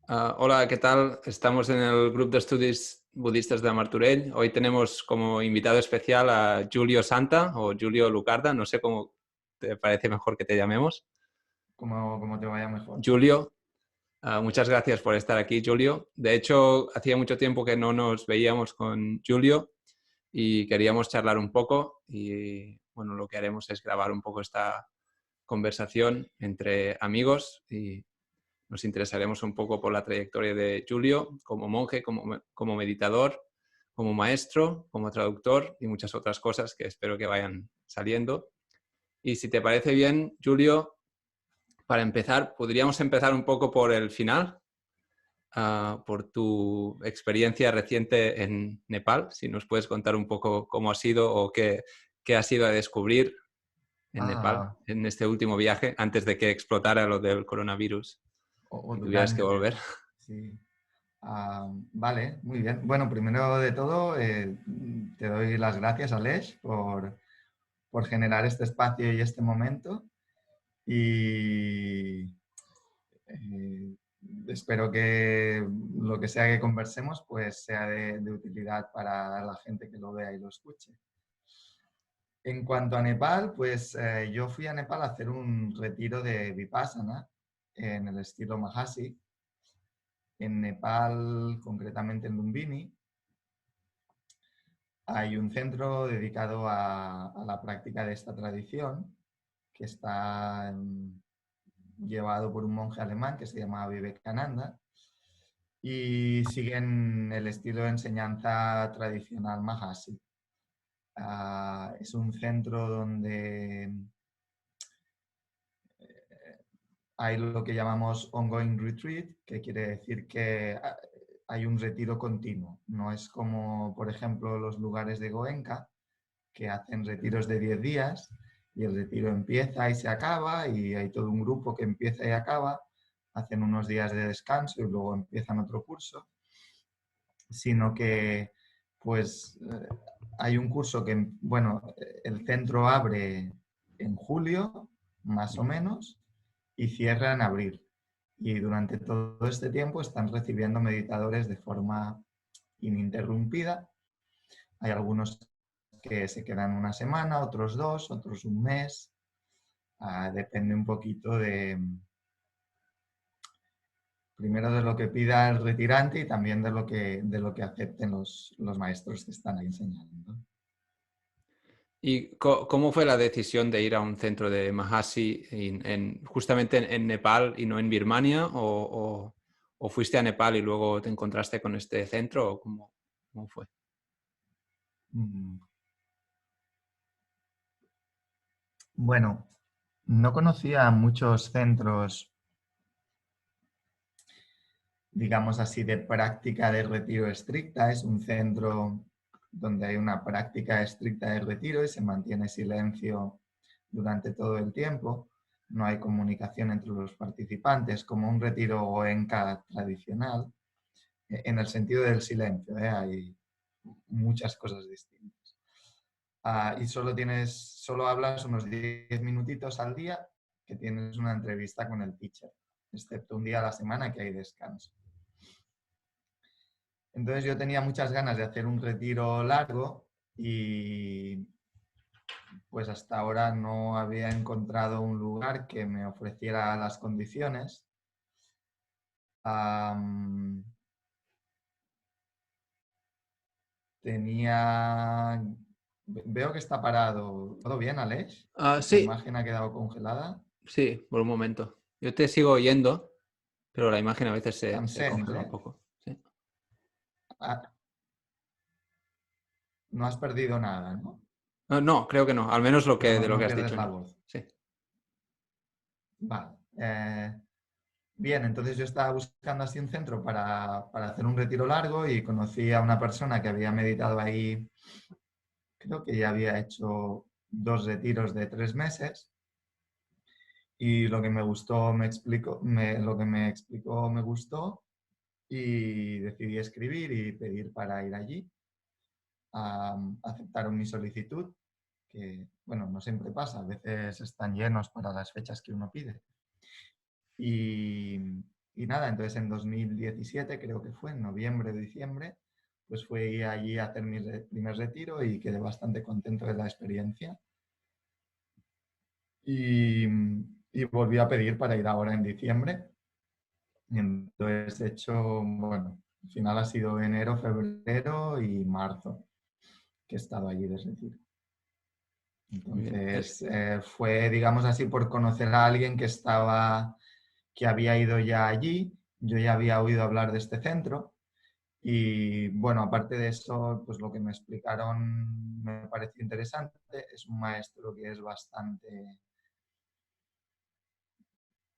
Hola, ¿qué tal? Estamos en el grupo de estudios budistas de Martorell. Hoy tenemos como invitado especial a Julio Santa o Julio Lucarda, no sé cómo te parece mejor que te llamemos. Como te vaya mejor. Julio, muchas gracias por estar aquí, Julio. De hecho, hacía mucho tiempo que no nos veíamos con Julio y queríamos charlar un poco y bueno, lo que haremos es grabar un poco esta conversación entre amigos y nos interesaremos un poco por la trayectoria de Julio como monje, como meditador, como maestro, como traductor y muchas otras cosas que espero que vayan saliendo. Y si te parece bien, Julio, para empezar, podríamos empezar un poco por el final, por tu experiencia reciente en Nepal, si nos puedes contar un poco cómo ha sido o qué has ido a descubrir en Nepal Ah, en este último viaje antes de que explotara lo del coronavirus o y tuvieras que durante. volver. Sí. Vale, muy bien. Bueno, primero de todo, te doy las gracias, Aleix, por generar este espacio y este momento. Y eh, espero que lo que sea que conversemos, pues sea de utilidad para la gente que lo vea y lo escuche. En cuanto a Nepal, pues yo fui a Nepal a hacer un retiro de Vipassana en el estilo Mahasi, en Nepal, concretamente en Lumbini. Hay un centro dedicado a la práctica de esta tradición que está llevado por un monje alemán que se llama Vivekananda y siguen el estilo de enseñanza tradicional Mahasi. Es un centro donde hay lo que llamamos ongoing retreat, que quiere decir que hay un retiro continuo. No es como, por ejemplo, los lugares de Goenka, que hacen retiros de 10 días y el retiro empieza y se acaba y hay todo un grupo que empieza y acaba, hacen unos días de descanso y luego empiezan otro curso, sino que pues hay un curso que, bueno, el centro abre en julio, más o menos, y cierra en abril. Y durante todo este tiempo están recibiendo meditadores de forma ininterrumpida. Hay algunos que se quedan una semana, otros 2, otros un mes. Depende un poquito primero de lo que pida el retirante y también de lo que acepten los maestros que están ahí enseñando. ¿Y cómo fue la decisión de ir a un centro de Mahasi justamente en Nepal y no en Birmania? ¿O fuiste a Nepal y luego te encontraste con este centro? ¿O cómo fue? Mm, Bueno, no conocía muchos centros, digamos así, de práctica de retiro estricta. Es un centro donde hay una práctica estricta de retiro y se mantiene silencio durante todo el tiempo. No hay comunicación entre los participantes, como un retiro goenka tradicional, en el sentido del silencio, ¿eh? Hay muchas cosas distintas. Y solo hablas unos 10 minutitos al día, que tienes una entrevista con el teacher, excepto un día a la semana que hay descanso. Entonces yo tenía muchas ganas de hacer un retiro largo y pues hasta ahora no había encontrado un lugar que me ofreciera las condiciones. Am, tenía... Veo que está parado. ¿Todo bien, Aleix? La Sí, imagen ha quedado congelada. sí, por un momento. Yo te sigo oyendo, pero la imagen a veces Tan se sent, congela un ¿eh? poco. Sí. Ah, no has perdido nada, ¿no? No, no, creo que no. Al menos Pero de lo que no has pierdes dicho, la no. voz. Sí. Vale. Bien, entonces yo estaba buscando así un centro para hacer un retiro largo y conocí a una persona que había meditado ahí, creo que ya había hecho 2 retiros de 3 meses y lo que me gustó me explicó, lo que me explicó me gustó y decidí escribir y pedir para ir allí. Aceptaron mi solicitud, que bueno, no siempre pasa, a veces están llenos para las fechas que uno pide. Y Y nada, entonces en 2017, creo que fue en noviembre o diciembre, pues fui allí a hacer mi primer retiro y quedé bastante contento de la experiencia. Y, y volví a pedir para ir ahora en diciembre. Y entonces, de hecho, bueno, al final ha sido enero, febrero y marzo que he estado allí de retiro. Muy bien. Entonces, fue, digamos así, por conocer a alguien que había ido ya allí. Yo ya había oído hablar de este centro y, bueno, aparte de eso, pues lo que me explicaron me pareció interesante. Es un maestro que es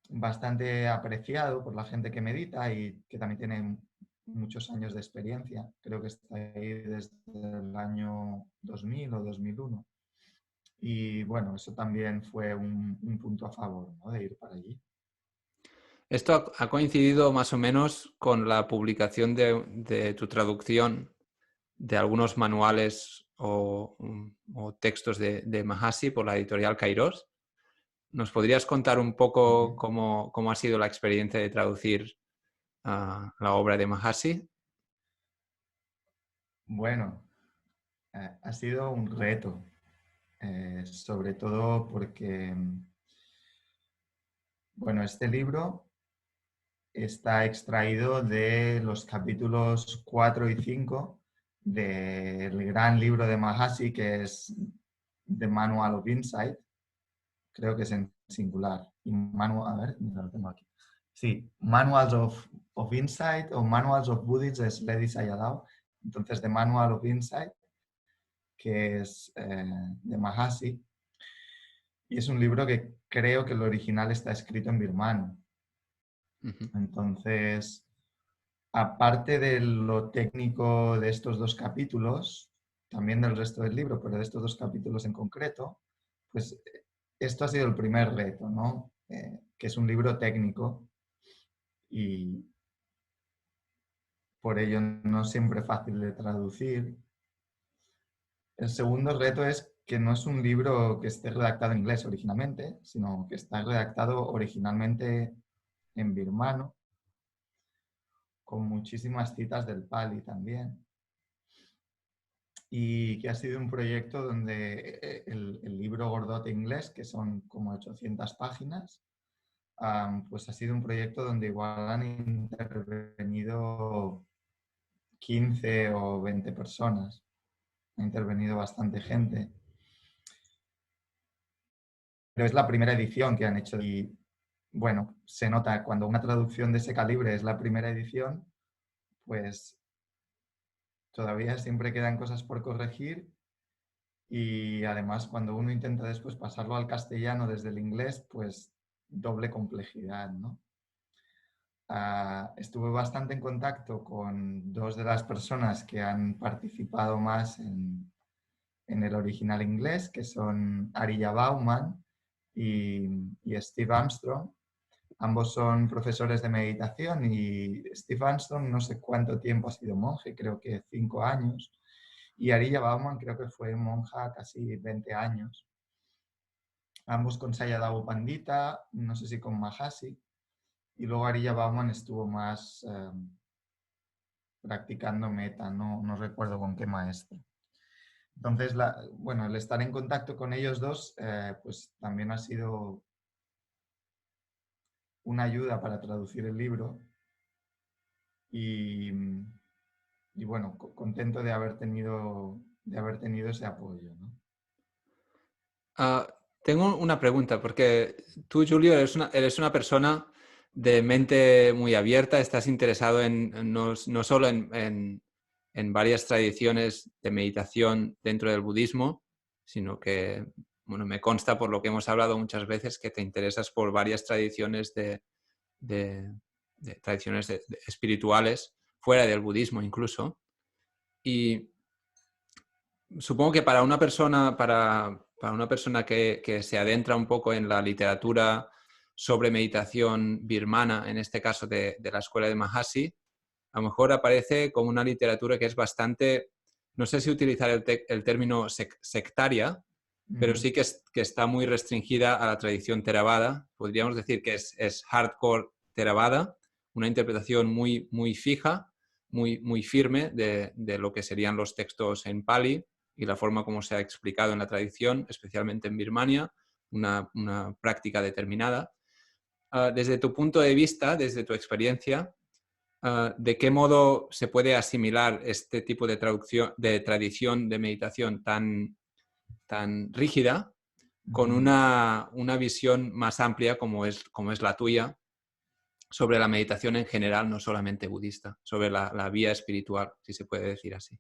bastante apreciado por la gente que medita y que también tiene muchos años de experiencia. Creo que está ahí desde el año 2000 o 2001. Y bueno, eso también fue un punto a favor, ¿no? De ir para allí. Esto ha coincidido más o menos con la publicación de tu traducción de algunos manuales o textos de Mahasi por la editorial Kairos. ¿Nos podrías contar un poco cómo ha sido la experiencia de traducir la obra de Mahasi? Bueno, ha sido un reto, sobre todo porque, bueno, este libro está extraído de los capítulos 4 y 5 del gran libro de Mahasi, que es The Manual of Insight, creo que es en singular. Y a ver, lo tengo aquí. Sí, Manuals of Insight o Manuals of Buddhism es Ledi Sayadaw. Entonces, The Manual of Insight, que es de Mahasi, y es un libro que creo que el original está escrito en birmano. Uh-huh. Entonces, aparte de lo técnico de estos dos capítulos, también del resto del libro, pero de estos dos capítulos en concreto, pues esto ha sido el primer reto, ¿no? Que es un libro técnico y por ello no siempre fácil de traducir. El segundo reto es que no es un libro que esté redactado en inglés originalmente, sino que está redactado originalmente en birmano, con muchísimas citas del Pali también. Y que ha sido un proyecto donde el libro gordote inglés, que son como 800 páginas, pues ha sido un proyecto donde igual han intervenido 15 o 20 personas. Ha intervenido bastante gente. Pero es la primera edición que han hecho y, bueno, se nota cuando una traducción de ese calibre es la primera edición, pues todavía siempre quedan cosas por corregir y además cuando uno intenta después pasarlo al castellano desde el inglés, pues doble complejidad, ¿no? Estuve bastante en contacto con dos de las personas que han participado más en el original inglés, que son Arija Bauman y Steve Armstrong. Ambos son profesores de meditación y Steve Armstrong no sé cuánto tiempo ha sido monje, creo que 5 años. Y Arija Bauman creo que fue monja casi 20 años. Ambos con Sayadaw Pandita, no sé si con Mahasi. Y luego Arija Bauman estuvo más practicando meta, no recuerdo con qué maestro. Entonces, bueno, el estar en contacto con ellos dos, pues también ha sido una ayuda para traducir el libro y bueno, contento de haber tenido ese apoyo, ¿no? Tengo una pregunta, porque tú, Julio, eres una persona de mente muy abierta, estás interesado no solo en varias tradiciones de meditación dentro del budismo, sino que, bueno, me consta por lo que hemos hablado muchas veces que te interesas por varias tradiciones tradiciones espirituales, fuera del budismo incluso. Y supongo que para una persona, para una persona que se adentra un poco en la literatura sobre meditación birmana, en este caso de la escuela de Mahasi, a lo mejor aparece como una literatura que es bastante, no sé si utilizar el término sectaria, pero sí que está muy restringida a la tradición Theravada. Podríamos decir que es hardcore Theravada, una interpretación muy, muy fija, muy, muy firme de lo que serían los textos en Pali y la forma como se ha explicado en la tradición, especialmente en Birmania, una práctica determinada. Desde tu punto de vista, desde tu experiencia, ¿de qué modo se puede asimilar este tipo de tradición de meditación tan rígida con una visión más amplia como es la tuya sobre la meditación en general, no solamente budista, sobre la vía espiritual, si se puede decir así?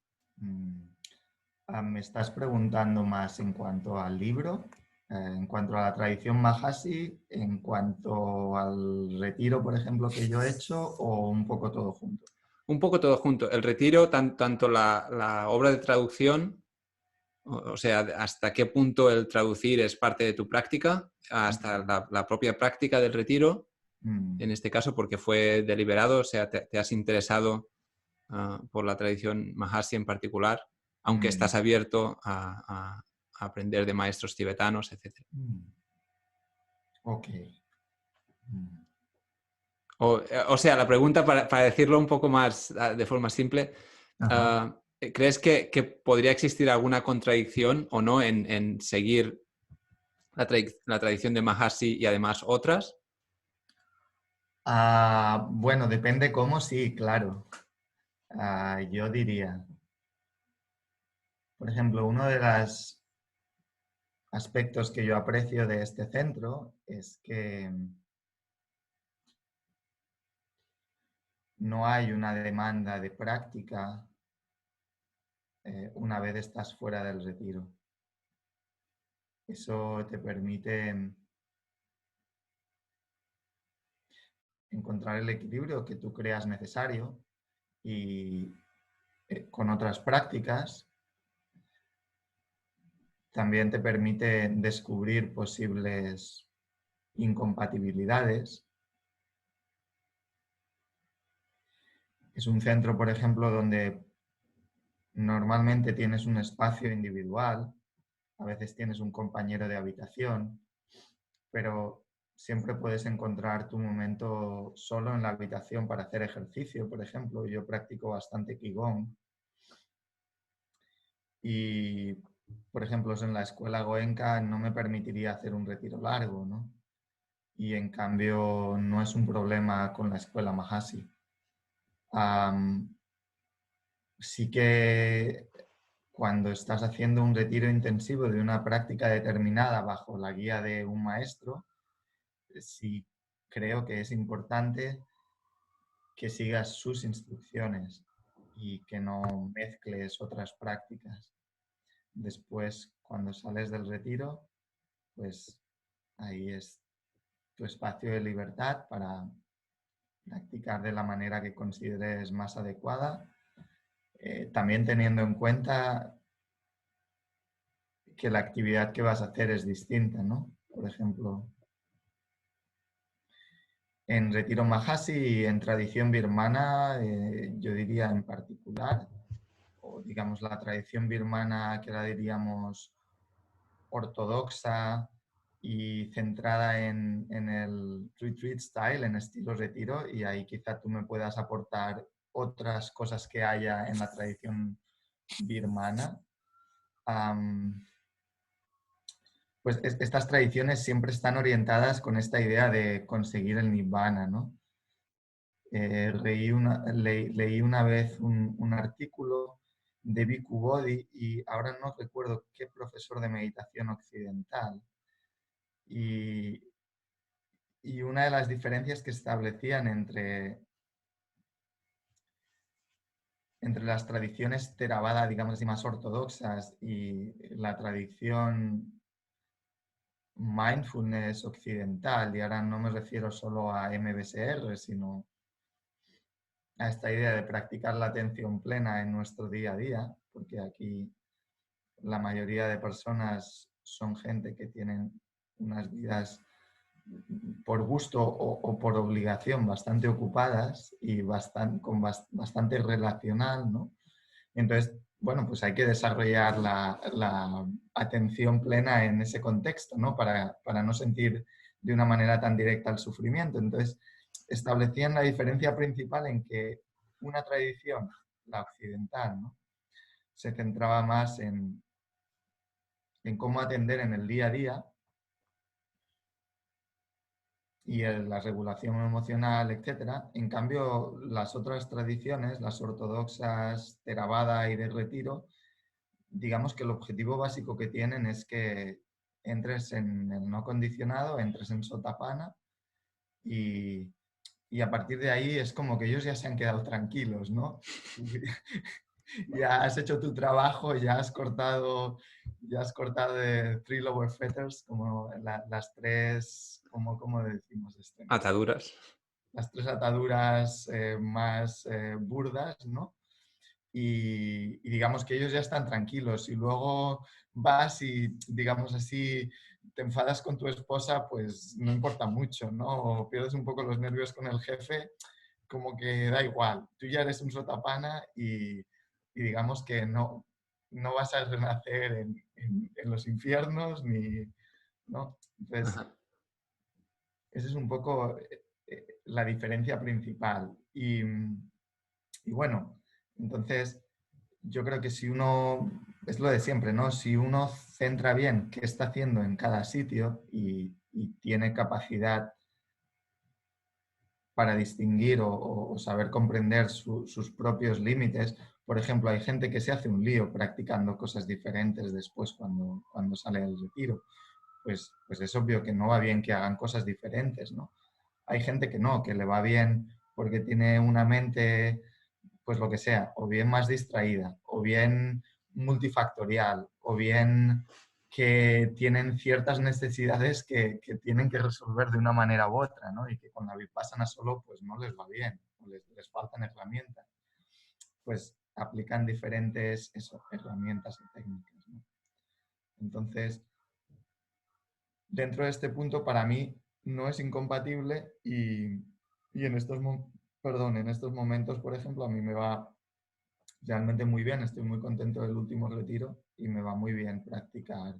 ¿Me estás preguntando más en cuanto al libro, en cuanto a la tradición Mahasi, en cuanto al retiro, por ejemplo, que yo he hecho, o un poco todo junto? Un poco todo junto. El retiro, tanto la obra de traducción, o sea, hasta qué punto el traducir es parte de tu práctica, hasta la propia práctica del retiro, en este caso porque fue deliberado, o sea, te has interesado por la tradición Mahasi en particular, aunque estás abierto a aprender de maestros tibetanos, etc. Ok. O sea, la pregunta, para decirlo un poco más de forma simple, ¿crees que podría existir alguna contradicción o no en seguir la tradición de Mahasi y además otras? Bueno, depende cómo, sí, claro. Yo diría, por ejemplo, uno de los aspectos que yo aprecio de este centro es que no hay una demanda de práctica una vez estás fuera del retiro. Eso te permite encontrar el equilibrio que tú creas necesario y con otras prácticas también te permite descubrir posibles incompatibilidades. Es un centro, por ejemplo, donde normalmente tienes un espacio individual, a veces tienes un compañero de habitación, pero siempre puedes encontrar tu momento solo en la habitación para hacer ejercicio, por ejemplo. Yo practico bastante Qigong y, por ejemplo, en la escuela Goenka no me permitiría hacer un retiro largo, ¿no? Y en cambio no es un problema con la escuela Mahasi. Sí que cuando estás haciendo un retiro intensivo de una práctica determinada bajo la guía de un maestro, sí creo que es importante que sigas sus instrucciones y que no mezcles otras prácticas. Después, cuando sales del retiro, pues ahí es tu espacio de libertad para practicar de la manera que consideres más adecuada, también teniendo en cuenta que la actividad que vas a hacer es distinta, ¿no? Por ejemplo, en retiro Mahasi y en tradición birmana, yo diría en particular, o digamos la tradición birmana que la diríamos ortodoxa y centrada en el retreat style, en estilo retiro, y ahí quizá tú me puedas aportar otras cosas que haya en la tradición birmana. Pues estas tradiciones siempre están orientadas con esta idea de conseguir el nirvana, ¿no? Leí una vez un artículo de Bhikkhu Bodhi y ahora no recuerdo qué profesor de meditación occidental. Y una de las diferencias que establecían entre las tradiciones Theravada, digamos así, más ortodoxas y la tradición mindfulness occidental, y ahora no me refiero solo a MBSR, sino a esta idea de practicar la atención plena en nuestro día a día, porque aquí la mayoría de personas son gente que tienen unas vidas por gusto o por obligación bastante ocupadas y bastante relacional, ¿no? Entonces, bueno, pues hay que desarrollar la atención plena en ese contexto, ¿no? Para no sentir de una manera tan directa el sufrimiento. Entonces, establecían la diferencia principal en que una tradición, la occidental, ¿no?, se centraba más en cómo atender en el día a día y en la regulación emocional, etcétera. En cambio, las otras tradiciones, las ortodoxas, Theravada y de retiro, digamos que el objetivo básico que tienen es que entres en el no condicionado, entres en Sotapanna y, y a partir de ahí es como que ellos ya se han quedado tranquilos, ¿no? Ya has hecho tu trabajo, ya has cortado de three lower fetters, como las tres, ¿cómo decimos esto? Ataduras. Las tres ataduras más burdas, ¿no? Y digamos que ellos ya están tranquilos. Y luego vas y, digamos así, te enfadas con tu esposa, pues no importa mucho, ¿no? O pierdes un poco los nervios con el jefe, como que da igual. Tú ya eres un sotapana y digamos que no vas a renacer en los infiernos, ni, ¿no? Entonces, Ajá. esa es un poco la diferencia principal. Y bueno, entonces yo creo que si uno, es lo de siempre, ¿no? Si uno centra bien qué está haciendo en cada sitio y tiene capacidad para distinguir o saber comprender sus propios límites. Por ejemplo, hay gente que se hace un lío practicando cosas diferentes después cuando sale del retiro. Pues es obvio que no va bien que hagan cosas diferentes, ¿no? Hay gente que no, que le va bien porque tiene una mente, pues lo que sea, o bien más distraída, o bien multifactorial, o bien que tienen ciertas necesidades que tienen que resolver de una manera u otra, ¿no? Y que con la Vipassana solo pues no les va bien, o les faltan herramientas. Pues aplican diferentes herramientas y técnicas, ¿no? Entonces, dentro de este punto, para mí no es incompatible y en estos momentos, por ejemplo, a mí me va realmente muy bien, estoy muy contento del último retiro y me va muy bien practicar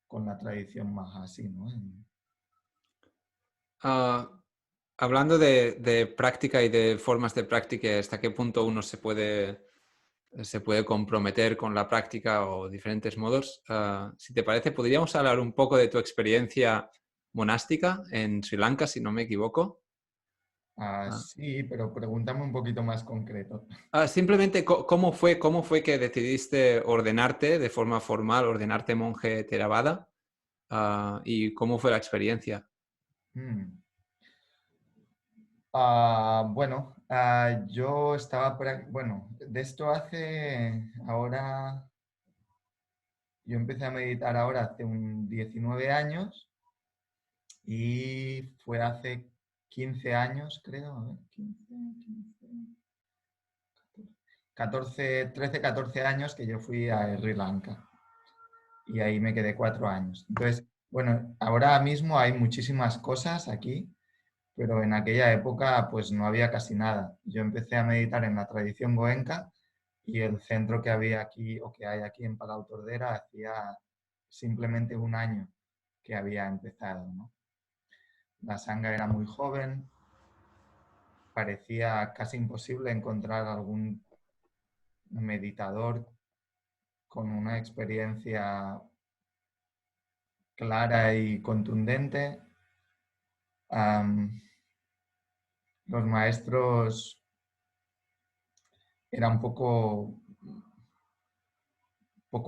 con la tradición maja así, ¿no? Ah, hablando de práctica y de formas de práctica, ¿hasta qué punto uno se puede comprometer con la práctica o diferentes modos? Si te parece, podríamos hablar un poco de tu experiencia monástica en Sri Lanka, si no me equivoco. Ah, Sí, pero pregúntame un poquito más concreto. simplemente, cómo fue que decidiste ordenarte de forma formal, ordenarte monje Theravada? ¿Y cómo fue la experiencia? Mm. Bueno, yo estaba, bueno, de esto hace ahora, yo empecé a meditar ahora hace 19 años y fue hace 15 años, creo, a ver, 14, 13, 14 años que yo fui a Sri Lanka y ahí me quedé 4 años. Entonces, bueno, ahora mismo hay muchísimas cosas aquí, pero en aquella época pues no había casi nada. Yo empecé a meditar en la tradición goenka y el centro que había aquí o que hay aquí en Palau Tordera hacía simplemente un año que había empezado, ¿no? La sangha era muy joven, parecía casi imposible encontrar algún meditador con una experiencia clara y contundente. Los maestros eran poco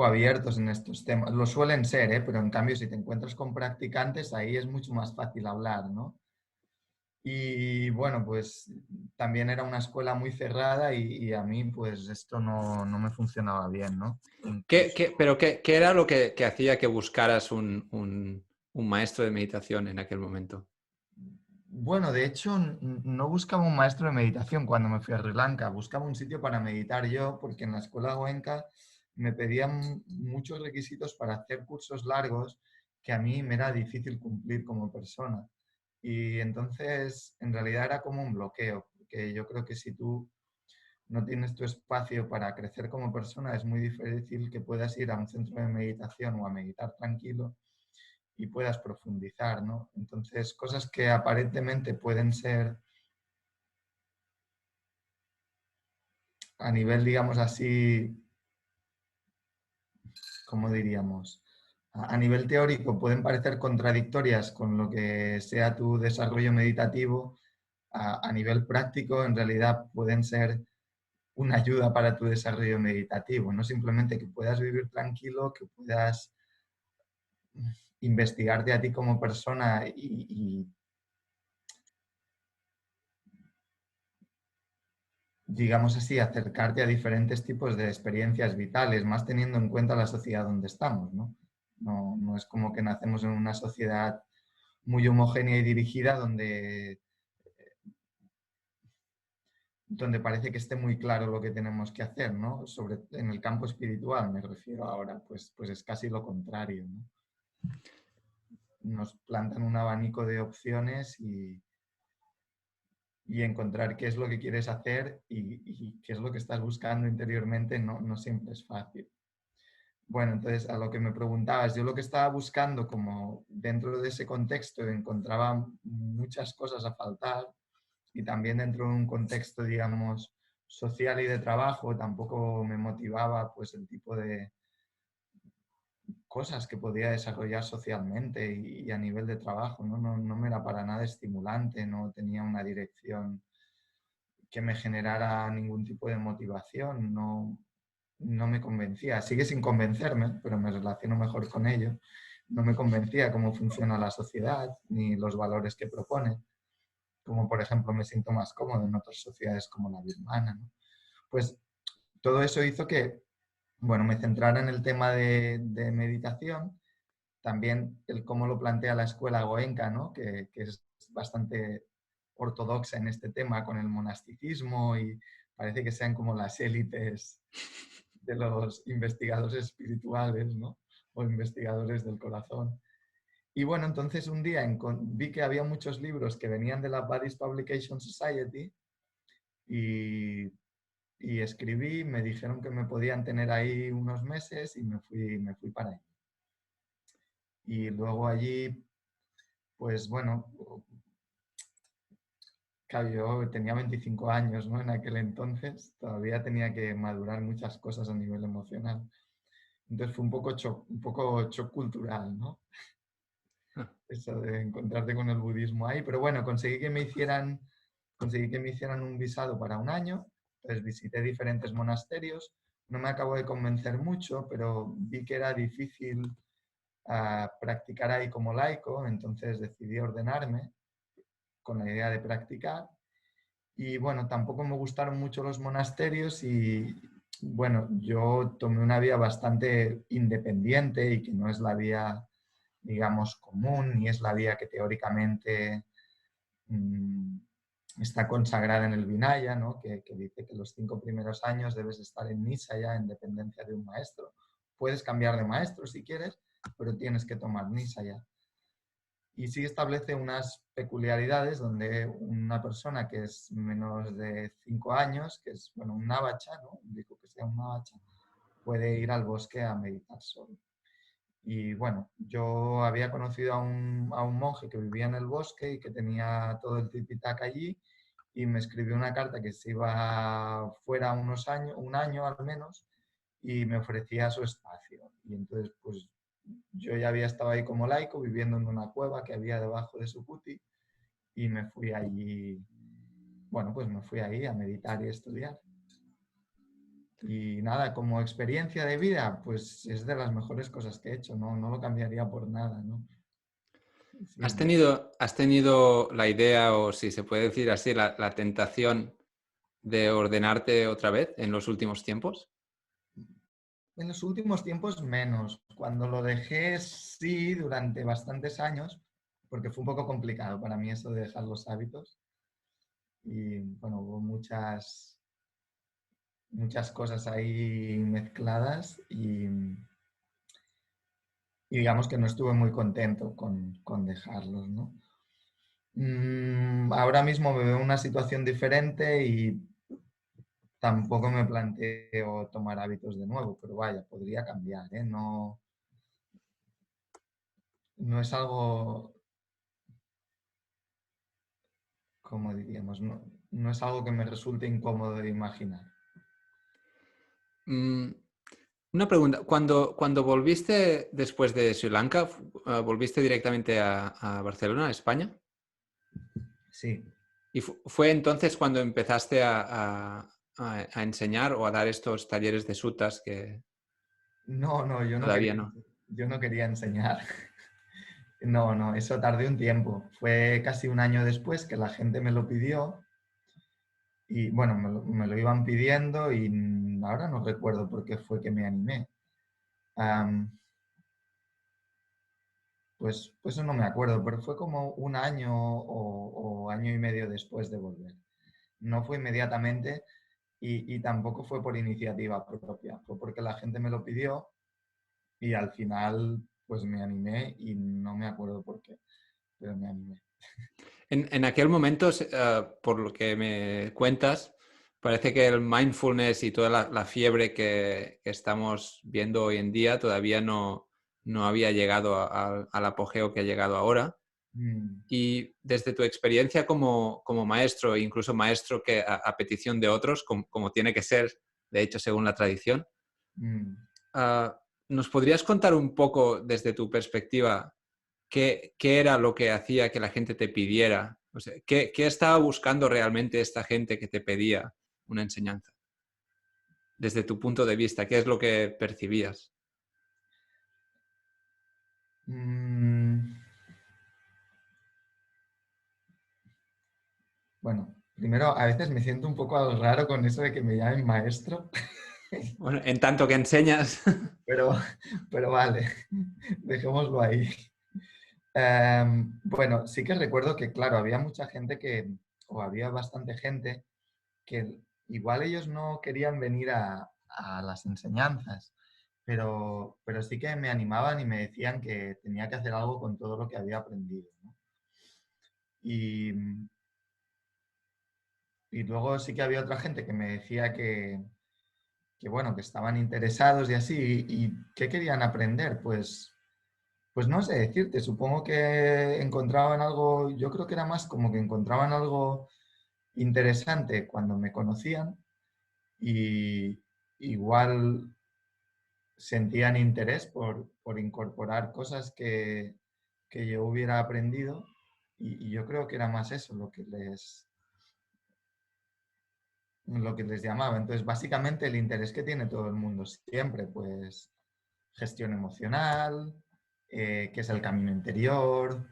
abiertos en estos temas. Lo suelen ser, ¿eh? Pero en cambio si te encuentras con practicantes, ahí es mucho más fácil hablar, ¿no? Y bueno, pues también era una escuela muy cerrada y a mí pues esto no me funcionaba bien, ¿no? Incluso, ¿Qué era lo que hacía que buscaras un maestro de meditación en aquel momento? bueno, de hecho no buscaba un maestro de meditación cuando me fui a Sri Lanka, buscaba un sitio para meditar yo porque en la escuela Goenka me pedían muchos requisitos para hacer cursos largos que a mí me era difícil cumplir como persona. Y entonces en realidad era como un bloqueo, porque yo creo que si tú no tienes tu espacio para crecer como persona, es muy difícil que puedas ir a un centro de meditación o a meditar tranquilo y puedas profundizar, ¿no? Entonces, cosas que aparentemente pueden ser a nivel, digamos así, ¿cómo diríamos? A nivel teórico pueden parecer contradictorias con lo que sea tu desarrollo meditativo, a nivel práctico en realidad pueden ser una ayuda para tu desarrollo meditativo, no simplemente que puedas vivir tranquilo, que puedas investigarte a ti como persona y digamos así, acercarte a diferentes tipos de experiencias vitales, más teniendo en cuenta la sociedad donde estamos, ¿no? No es como que nacemos en una sociedad muy homogénea y dirigida donde parece que esté muy claro lo que tenemos que hacer, ¿no? En el campo espiritual me refiero ahora, pues es casi lo contrario, ¿no? Nos plantan un abanico de opciones y encontrar qué es lo que quieres hacer y qué es lo que estás buscando interiormente no siempre es fácil. Bueno, entonces a lo que me preguntabas, yo lo que estaba buscando como dentro de ese contexto encontraba muchas cosas a faltar y también dentro de un contexto, digamos, social y de trabajo tampoco me motivaba pues el tipo de cosas que podía desarrollar socialmente y a nivel de trabajo, ¿no? No me era para nada estimulante, no tenía una dirección que me generara ningún tipo de motivación, no me convencía. Sigue sin convencerme, pero me relaciono mejor con ello. No me convencía cómo funciona la sociedad ni los valores que propone, como por ejemplo me siento más cómodo en otras sociedades como la birmana, ¿no? Pues todo eso hizo que, bueno, me centrara en el tema de meditación, también el cómo lo plantea la escuela Goenka, ¿no? Que es bastante ortodoxa en este tema con el monasticismo y parece que sean como las élites de los investigadores espirituales, ¿no? O investigadores del corazón. Y bueno, entonces un día vi que había muchos libros que venían de la Buddhist Publication Society y, y escribí, me dijeron que me podían tener ahí unos meses y me fui para allí. Y luego allí, pues bueno, claro, yo tenía 25 años, ¿no? En aquel entonces todavía tenía que madurar muchas cosas a nivel emocional. Entonces fue un poco shock cultural, ¿no? Eso de encontrarte con el budismo ahí. Pero bueno, conseguí que me hicieran un visado para un año. Entonces visité diferentes monasterios. No me acabó de convencer mucho, pero vi que era difícil practicar ahí como laico, entonces decidí ordenarme con la idea de practicar. Y bueno, tampoco me gustaron mucho los monasterios y bueno, yo tomé una vía bastante independiente y que no es la vía, digamos, común, ni es la vía que teóricamente mmm, está consagrada en el Vinaya, ¿no? Que dice que los 5 primeros años debes estar en Nisaya en dependencia de un maestro. Puedes cambiar de maestro si quieres, pero tienes que tomar Nisaya. Y sí establece unas peculiaridades donde una persona que es menos de 5 años, que es bueno, un navacha, ¿no? Digo que sea un navacha, puede ir al bosque a meditar solo. Y bueno, yo había conocido a un monje que vivía en el bosque y que tenía todo el tipitaka allí y me escribió una carta que se iba fuera unos años, un año al menos, y me ofrecía su espacio. Y entonces, pues yo ya había estado ahí como laico, viviendo en una cueva que había debajo de su puti, y me fui allí, bueno, pues me fui ahí a meditar y a estudiar. Y nada, como experiencia de vida, pues es de las mejores cosas que he hecho, no lo cambiaría por nada, ¿no? Sí, Has tenido la idea, o si se puede decir así, la tentación de ordenarte otra vez en los últimos tiempos? en los últimos tiempos menos. Cuando lo dejé, sí, durante bastantes años, porque fue un poco complicado para mí eso de dejar los hábitos. Y bueno, hubo muchas cosas ahí mezcladas y digamos que no estuve muy contento con dejarlos, ¿no? Ahora mismo me veo en una situación diferente y tampoco me planteo tomar hábitos de nuevo, pero vaya, podría cambiar, ¿eh? No es algo, como diríamos, no es algo que me resulte incómodo de imaginar. Mm, una pregunta. Cuando volviste después de Sri Lanka, ¿volviste directamente a Barcelona, a España? Sí. ¿Y fue entonces cuando empezaste a enseñar o a dar estos talleres de sutas que No, no, todavía no? yo no quería enseñar. No, no, eso tardé un tiempo. Fue casi un año después que la gente me lo pidió y bueno, me lo iban pidiendo y ahora no recuerdo por qué fue que me animé. Am, pues eso no me acuerdo, pero fue como un año o año y medio después de volver. No fue inmediatamente y tampoco fue por iniciativa propia, fue porque la gente me lo pidió y al final pues me animé y no me acuerdo por qué, pero me animé. En aquel momento, por lo que me cuentas, parece que el mindfulness y toda la fiebre que estamos viendo hoy en día todavía no había llegado al apogeo que ha llegado ahora. Mm, Y desde tu experiencia como maestro, e incluso maestro que a petición de otros, como tiene que ser, de hecho, según la tradición, mm. ¿nos podrías contar un poco desde tu perspectiva qué era lo que hacía que la gente te pidiera? O sea, ¿qué estaba buscando realmente esta gente que te pedía una enseñanza? Desde tu punto de vista, ¿qué es lo que percibías? Mm, bueno, primero a veces me siento un poco raro con eso de que me llamen maestro, Bueno, en tanto que enseñas. pero, pero vale, dejémoslo ahí. Bueno, sí que recuerdo que, claro, había mucha gente o había bastante gente que igual ellos no querían venir a las enseñanzas, pero sí que me animaban y me decían que tenía que hacer algo con todo lo que había aprendido, ¿no? Y, y luego sí que había otra gente que me decía bueno, que estaban interesados y así, y ¿qué querían aprender? Pues no sé decirte, supongo que encontraban algo, yo creo que era más como que encontraban algo interesante cuando me conocían y igual sentían interés por incorporar cosas que yo hubiera aprendido y yo creo que era más eso lo que les llamaba. Entonces, básicamente el interés que tiene todo el mundo siempre, pues gestión emocional, qué es el camino interior,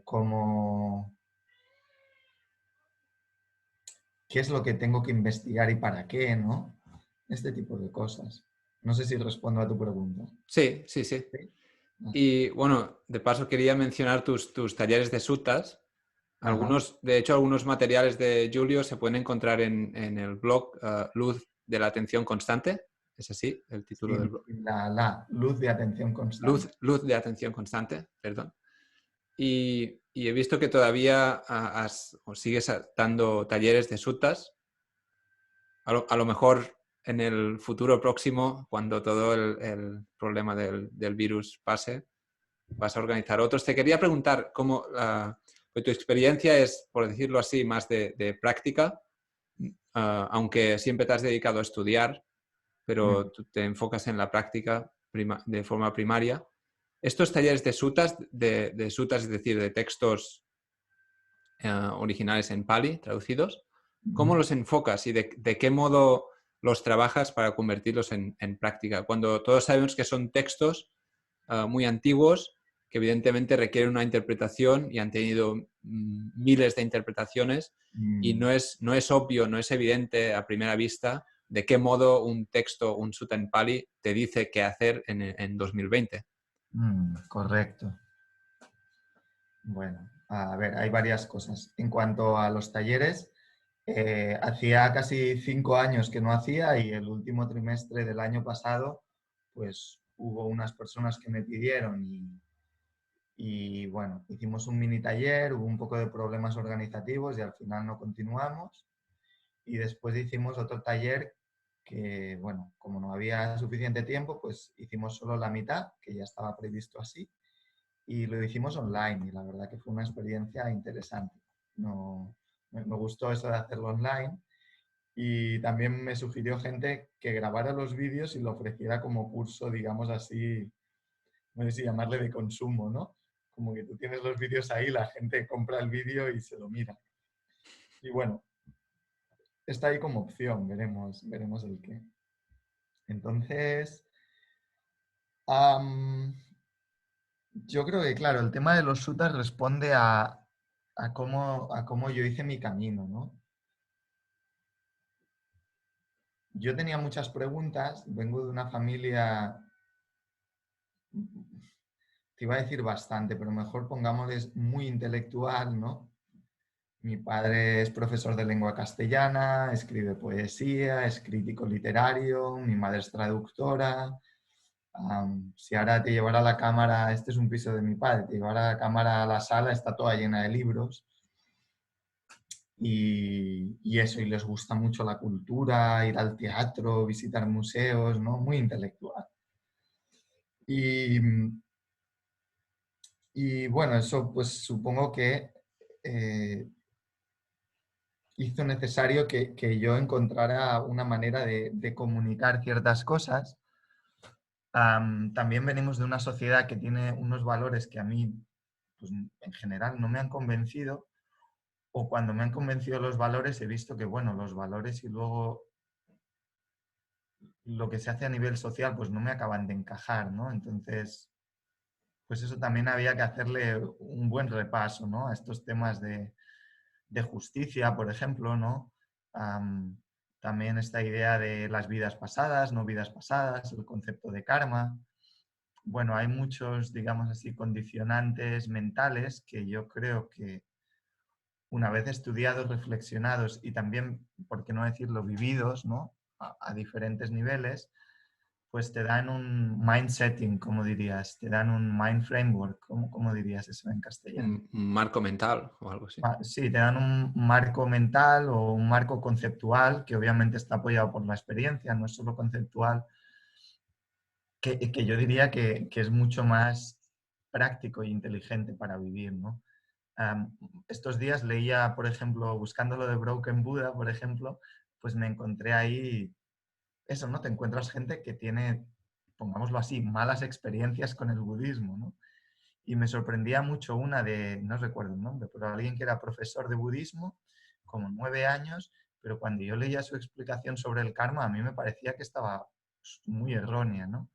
cómo, qué es lo que tengo que investigar y para qué, ¿no? Este tipo de cosas. No sé si respondo a tu pregunta. Sí, sí, sí. ¿Sí? Ah, Y bueno, de paso quería mencionar tus talleres de sutas. ajá. De hecho, algunos materiales de Julio se pueden encontrar en el blog Luz de la Atención Constante. ¿Es así el título del Sin, blog? sin la luz de atención constante. Luz de Atención Constante, perdón. Y he visto que todavía o sigues dando talleres de sutas. A lo mejor en el futuro próximo, cuando todo el problema del virus pase, vas a organizar otros. Te quería preguntar cómo pues tu experiencia es, por decirlo así, más de práctica, aunque siempre te has dedicado a estudiar, Mm. pero tú te enfocas en la práctica de forma primaria. Estos talleres de sutas, es decir, de textos originales en Pali, traducidos, ¿cómo Ujú. los enfocas y de qué modo los trabajas para convertirlos en práctica? Cuando todos sabemos que son textos muy antiguos que evidentemente requieren una interpretación y han tenido miles de interpretaciones y Mm, no es obvio, no es evidente a primera vista de qué modo un texto, un sutta en Pali, te dice qué hacer en 2020. correcto. Bueno, a ver, hay varias cosas. En cuanto a los talleres, hacía casi 5 años que no hacía y el último trimestre del año pasado, pues hubo unas personas que me pidieron y bueno, hicimos un mini taller, hubo un poco de problemas organizativos y al final no continuamos. Y después hicimos otro taller que, bueno, como no había suficiente tiempo, pues hicimos solo la mitad, que ya estaba previsto así, y lo hicimos online y la verdad que fue una experiencia interesante. No, me gustó eso de hacerlo online Y también me sugirió gente que grabara los vídeos y lo ofreciera como curso, digamos así, no sé si llamarle de consumo, ¿no? Como que tú tienes los vídeos ahí, la gente compra el vídeo y se lo mira. Y bueno, está ahí como opción, veremos el qué. Entonces, am, yo creo que, claro, el tema de los sutas responde a cómo yo hice mi camino, ¿no? Yo tenía muchas preguntas, vengo de una familia, te iba a decir bastante, pero mejor pongámosles muy intelectual, ¿no? Mi padre es profesor de lengua castellana, escribe poesía, es crítico literario, mi madre es traductora. Si ahora te llevara la cámara, este es un piso de mi padre, te llevara la cámara a la sala, está toda llena de libros. Y eso, y les gusta mucho la cultura, ir al teatro, visitar museos, ¿no? Muy intelectual. Y, y bueno, eso pues supongo que eh, hizo necesario que yo encontrara una manera de comunicar ciertas cosas. También venimos de una sociedad que tiene unos valores que a mí, pues, en general, no me han convencido, o cuando me han convencido los valores he visto que, bueno, los valores y luego lo que se hace a nivel social, pues no me acaban de encajar, ¿no? Entonces, pues eso también había que hacerle un buen repaso, ¿no? A estos temas de justicia, por ejemplo, ¿no? Am, También esta idea de las vidas pasadas, no vidas pasadas, el concepto de karma. Bueno, hay muchos, digamos así, condicionantes mentales que yo creo que una vez estudiados, reflexionados y también, por qué no decirlo, vividos, ¿no? A diferentes niveles, pues te dan un mind setting, como dirías, te dan un mind framework, ¿cómo dirías eso en castellano? Un marco mental o algo así. Sí, te dan un marco mental o un marco conceptual que obviamente está apoyado por la experiencia, no es solo conceptual, que yo diría que es mucho más práctico e inteligente para vivir, ¿no? Estos días leía, por ejemplo, buscando lo de Broken Buddha, por ejemplo, pues me encontré ahí eso, ¿no? Te encuentras gente que tiene, pongámoslo así, malas experiencias con el budismo, ¿no? Y me sorprendía mucho una de, no recuerdo el nombre, pero alguien que era profesor de budismo, como 9 años, pero cuando yo leía su explicación sobre el karma, a mí me parecía que estaba muy errónea, ¿no?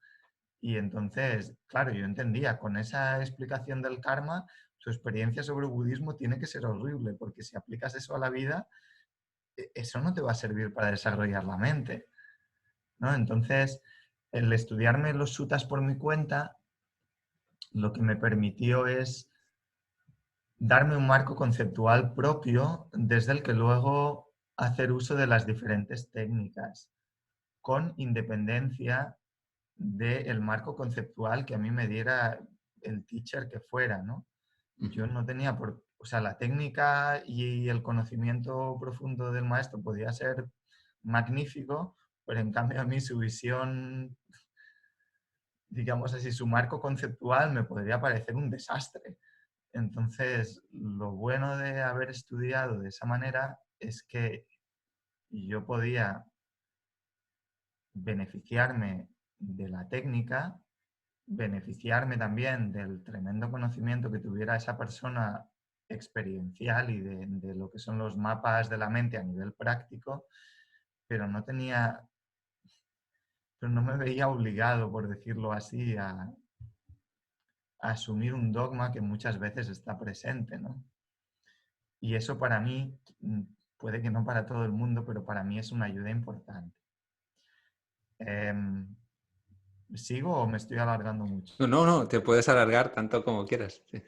Y entonces, claro, yo entendía, con esa explicación del karma, su experiencia sobre el budismo tiene que ser horrible, porque si aplicas eso a la vida, eso no te va a servir para desarrollar la mente, ¿no? Entonces, el estudiarme los suttas por mi cuenta, lo que me permitió es darme un marco conceptual propio desde el que luego hacer uso de las diferentes técnicas, con independencia del marco conceptual que a mí me diera el teacher que fuera, ¿no? Yo no tenía por... O sea, la técnica y el conocimiento profundo del maestro podía ser magnífico, pero en cambio a mí su visión, digamos así, su marco conceptual me podría parecer un desastre. Entonces, lo bueno de haber estudiado de esa manera es que yo podía beneficiarme de la técnica, beneficiarme también del tremendo conocimiento que tuviera esa persona experiencial y de lo que son los mapas de la mente a nivel práctico, pero pero no me veía obligado, por decirlo así, a asumir un dogma que muchas veces está presente, ¿no? Y eso para mí, puede que no para todo el mundo, pero para mí es una ayuda importante. Em, ¿Sigo o me estoy alargando mucho? No, no, no, te puedes alargar tanto como quieras. Sí.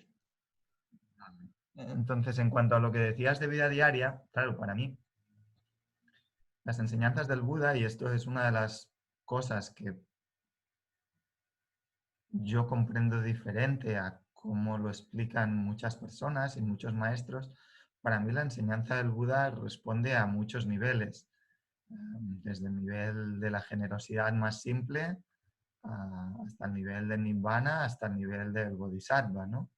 Entonces, en cuanto a lo que decías de vida diaria, claro, para mí, las enseñanzas del Buda, y esto es una de las cosas que yo comprendo diferente a cómo lo explican muchas personas y muchos maestros, para mí la enseñanza del Buda responde a muchos niveles, desde el nivel de la generosidad más simple hasta el nivel del Nibbana, hasta el nivel del Bodhisattva, ¿no?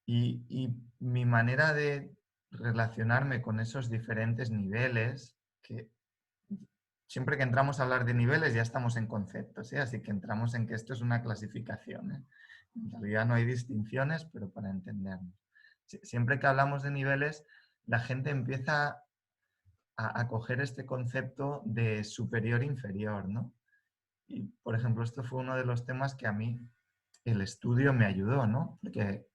Y mi manera de relacionarme con esos diferentes niveles, que siempre que entramos a hablar de niveles ya estamos en conceptos, ¿eh? Así que entramos en que esto es una clasificación, ¿eh? En realidad no hay distinciones, pero para entendernos. Siempre que hablamos de niveles, la gente empieza a coger este concepto de superior-inferior, ¿no? Y, por ejemplo, esto fue uno de los temas que a mí el estudio me ayudó, ¿no? Porque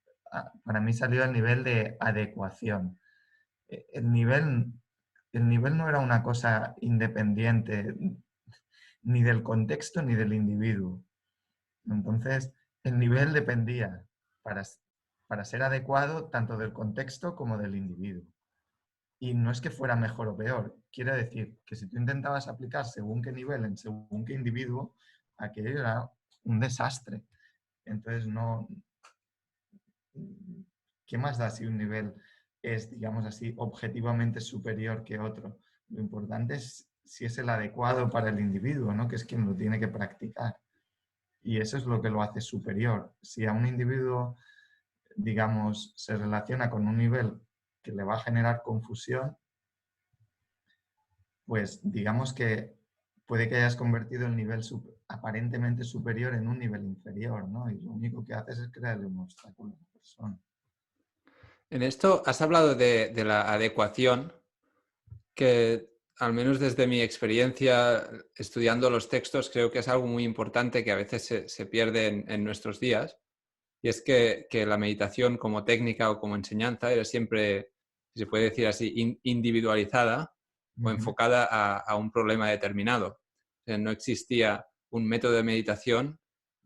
para mí salió el nivel de adecuación. El nivel, el nivel no era una cosa independiente ni del contexto ni del individuo. Entonces, el nivel dependía para, para ser adecuado tanto del contexto como del individuo. Y no es que fuera mejor o peor, quiere decir que si tú intentabas aplicar según qué nivel en según qué individuo, aquello era un desastre. Entonces, no, ¿qué más da si un nivel es, digamos así, objetivamente superior que otro? Lo importante es si es el adecuado para el individuo, ¿no? Que es quien lo tiene que practicar. Y eso es lo que lo hace superior. Si a un individuo, digamos, se relaciona con un nivel que le va a generar confusión, pues digamos que puede que hayas convertido el nivel aparentemente superior en un nivel inferior, ¿no? Y lo único que haces es crearle un obstáculo a la persona. En esto has hablado de la adecuación, que al menos desde mi experiencia estudiando los textos creo que es algo muy importante que a veces se pierde en nuestros días. Y es que la meditación como técnica o como enseñanza era siempre, si se puede decir así, individualizada o enfocada a un problema determinado. O sea, no existía un método de meditación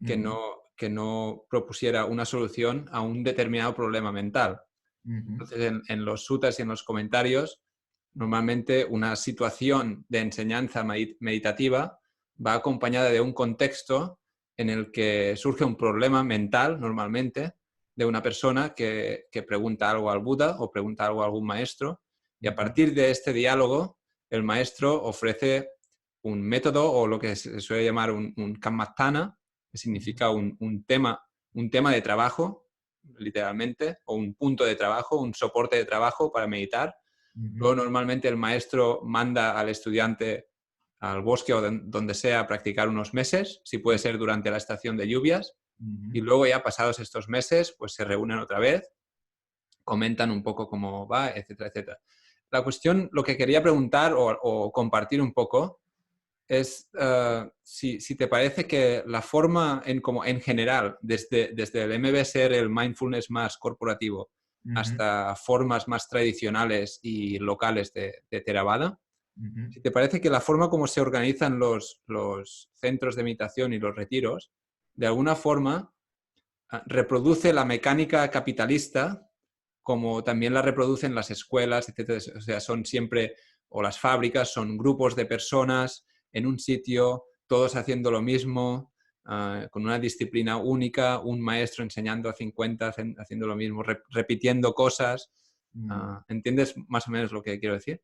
que no propusiera una solución a un determinado problema mental. Entonces, en los sutras y en los comentarios, normalmente una situación de enseñanza meditativa va acompañada de un contexto en el que surge un problema mental, normalmente, de una persona que pregunta algo al Buda o pregunta algo a algún maestro, y a partir de este diálogo, el maestro ofrece un método o lo que se suele llamar un kammatthana, que significa un tema de trabajo, literalmente, o un punto de trabajo, un soporte de trabajo para meditar. Luego, normalmente, el maestro manda al estudiante al bosque o donde sea a practicar unos meses, si puede ser durante la estación de lluvias, y luego ya pasados estos meses, pues se reúnen otra vez, comentan un poco cómo va, etcétera, etcétera. La cuestión, lo que quería preguntar o compartir un poco es si te parece que la forma como en general, desde el MBSR, el mindfulness más corporativo, hasta formas más tradicionales y locales de Theravada, si te parece que la forma como se organizan los centros de meditación y los retiros, de alguna forma reproduce la mecánica capitalista como también la reproducen las escuelas, etcétera. O sea, son siempre, o las fábricas, son grupos de personas en un sitio, todos haciendo lo mismo, con una disciplina única, un maestro enseñando a 50 haciendo lo mismo, repitiendo cosas. ¿Entiendes más o menos lo que quiero decir?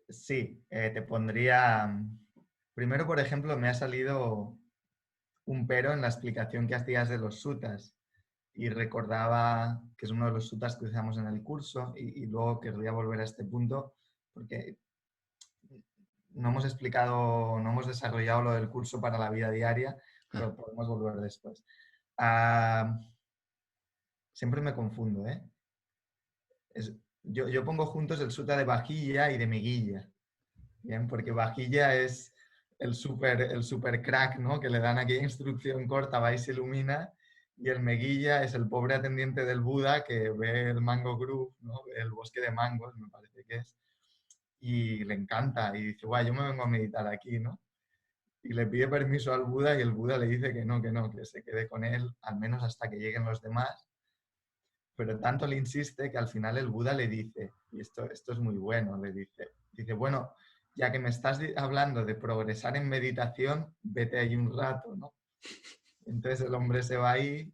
Sí, te pondría... Primero, por ejemplo, me ha salido un pero en la explicación que hacías de los sutas y recordaba que es uno de los sutas que usamos en el curso y luego querría volver a este punto porque no hemos explicado, no hemos desarrollado lo del curso para la vida diaria, pero podemos volver después. Siempre me confundo, ¿eh? Yo pongo juntos el sutta de vajilla y de meguilla, ¿bien? Porque vajilla es el super crack, ¿no? Que le dan aquella instrucción corta, va y se ilumina, y el meguilla es el pobre atendiente del Buda que ve el Mango Grove, ¿no? El bosque de mangos, me parece que es, y le encanta, y dice, guay, yo me vengo a meditar aquí, ¿no? Y le pide permiso al Buda y el Buda le dice que no, que se quede con él, al menos hasta que lleguen los demás. Pero tanto le insiste que al final el Buda le dice, y esto es muy bueno, dice, bueno, ya que me estás hablando de progresar en meditación, vete ahí un rato, ¿no? Entonces el hombre se va ahí,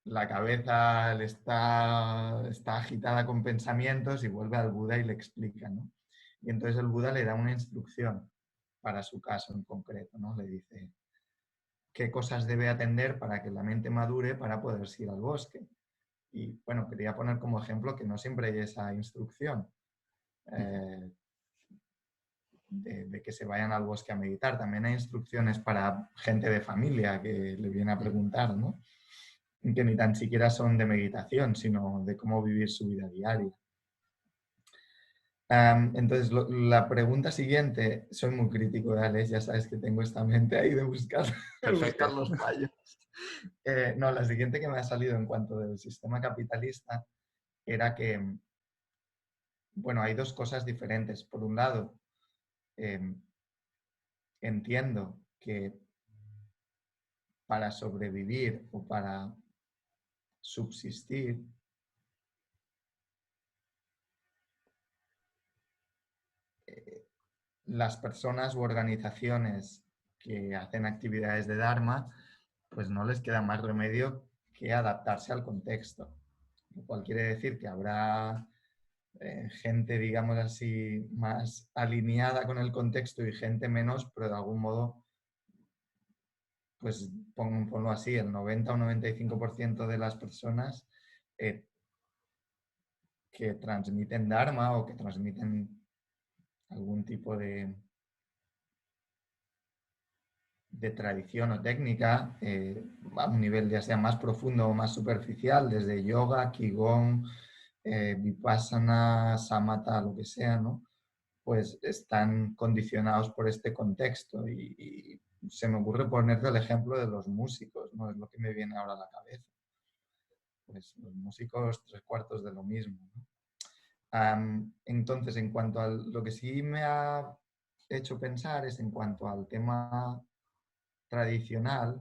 la cabeza está agitada con pensamientos y vuelve al Buda y le explica, ¿no? Y entonces el Buda le da una instrucción para su caso en concreto, ¿no? Le dice qué cosas debe atender para que la mente madure para poder ir al bosque. Y bueno, quería poner como ejemplo que no siempre hay esa instrucción de que se vayan al bosque a meditar. También hay instrucciones para gente de familia que le viene a preguntar, ¿no? Que ni tan siquiera son de meditación, sino de cómo vivir su vida diaria. Entonces, la pregunta siguiente, soy muy crítico de Alex, ya sabes que tengo esta mente ahí de buscar, de buscar Perfecto. los fallos. No, la siguiente que me ha salido en cuanto del sistema capitalista era que, bueno, hay dos cosas diferentes. Por un lado, entiendo que para sobrevivir o para subsistir, las personas u organizaciones que hacen actividades de Dharma, pues no les queda más remedio que adaptarse al contexto. Lo cual quiere decir que habrá gente, digamos así, más alineada con el contexto y gente menos, pero de algún modo, pues ponlo así, el 90 o 95% de las personas que transmiten Dharma o que transmiten algún tipo de tradición o técnica a un nivel ya sea más profundo o más superficial, desde yoga, qigong, vipassana, samatha, lo que sea, ¿no? Pues están condicionados por este contexto y se me ocurre ponerte el ejemplo de los músicos, ¿no? Es lo que me viene ahora a la cabeza. Pues los músicos, tres cuartos de lo mismo, ¿no? Entonces, en cuanto a lo que sí me ha hecho pensar es en cuanto al tema tradicional,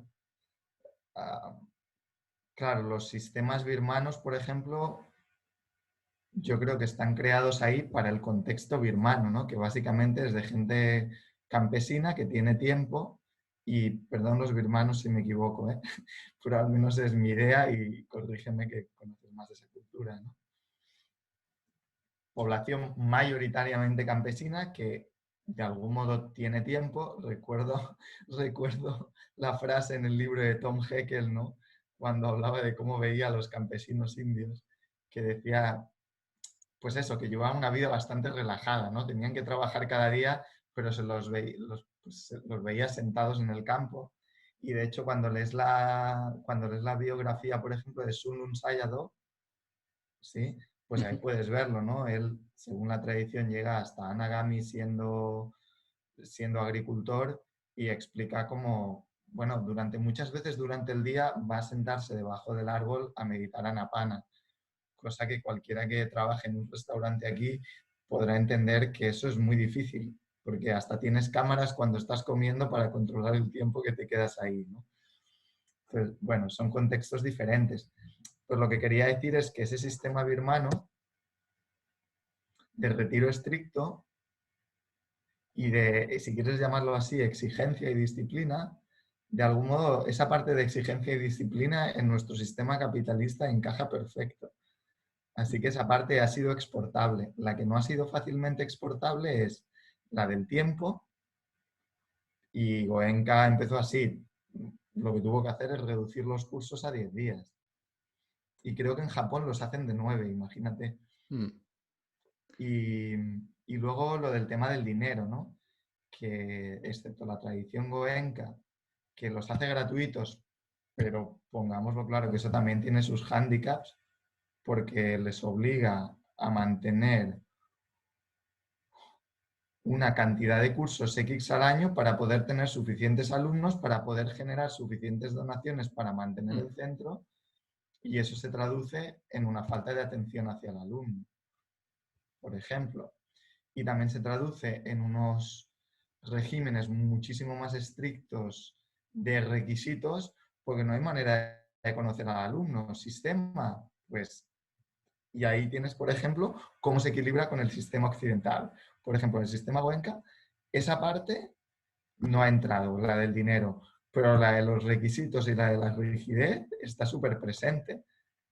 claro, los sistemas birmanos, por ejemplo, yo creo que están creados ahí para el contexto birmano, ¿no? Que básicamente es de gente campesina que tiene tiempo y, perdón los birmanos si me equivoco, pero al menos es mi idea y corrígeme que conoces más de esa cultura, ¿no? Población mayoritariamente campesina que de algún modo tiene tiempo. Recuerdo la frase en el libro de Tom Heckel, ¿no? Cuando hablaba de cómo veía a los campesinos indios, que decía, pues eso, que llevaban una vida bastante relajada, ¿no? Tenían que trabajar cada día, pero se los veía sentados en el campo. Y de hecho, cuando lees la biografía, por ejemplo, de Sun Lun Sayadaw, ¿sí? Pues ahí puedes verlo, ¿no? Él, según la tradición, llega hasta Anagami siendo agricultor y explica cómo, bueno, muchas veces durante el día va a sentarse debajo del árbol a meditar Anapana, cosa que cualquiera que trabaje en un restaurante aquí podrá entender que eso es muy difícil, porque hasta tienes cámaras cuando estás comiendo para controlar el tiempo que te quedas ahí, ¿no? Entonces, bueno, son contextos diferentes. Pues lo que quería decir es que ese sistema birmano de retiro estricto y de, si quieres llamarlo así, exigencia y disciplina, de algún modo esa parte de exigencia y disciplina en nuestro sistema capitalista encaja perfecto. Así que esa parte ha sido exportable. La que no ha sido fácilmente exportable es la del tiempo y Goenka empezó así. Lo que tuvo que hacer es reducir los cursos a 10 días. Y creo que en Japón los hacen de 9, imagínate. Y luego lo del tema del dinero, ¿no? Que excepto la tradición goenka, que los hace gratuitos, pero pongámoslo claro que eso también tiene sus hándicaps, porque les obliga a mantener una cantidad de cursos X al año para poder tener suficientes alumnos, para poder generar suficientes donaciones para mantener el centro, y eso se traduce en una falta de atención hacia el alumno, por ejemplo. Y también se traduce en unos regímenes muchísimo más estrictos de requisitos, porque no hay manera de conocer al alumno. Sistema, pues, y ahí tienes, por ejemplo, cómo se equilibra con el sistema occidental. Por ejemplo, en el sistema Goenka, esa parte no ha entrado, la del dinero, pero la de los requisitos y la de la rigidez está súper presente.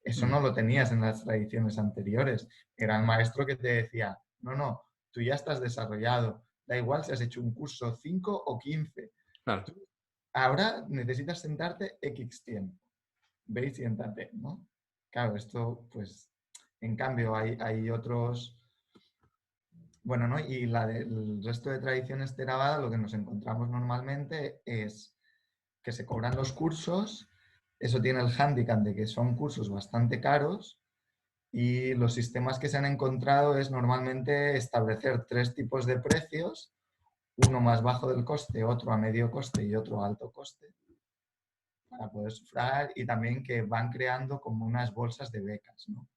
Eso no lo tenías en las tradiciones anteriores. Era el maestro que te decía, no, no, tú ya estás desarrollado, da igual si has hecho un curso 5 o 15. Claro. Tú ahora necesitas sentarte X tiempo. Ve y siéntate, ¿no? claro, esto, pues, en cambio, hay otros, bueno, ¿no? Y el resto de tradiciones Theravada, lo que nos encontramos normalmente es que se cobran los cursos, eso tiene el hándicap de que son cursos bastante caros y los sistemas que se han encontrado es normalmente establecer tres tipos de precios, uno más bajo del coste, otro a medio coste y otro a alto coste, para poder sufragar y también que van creando como unas bolsas de becas, ¿no?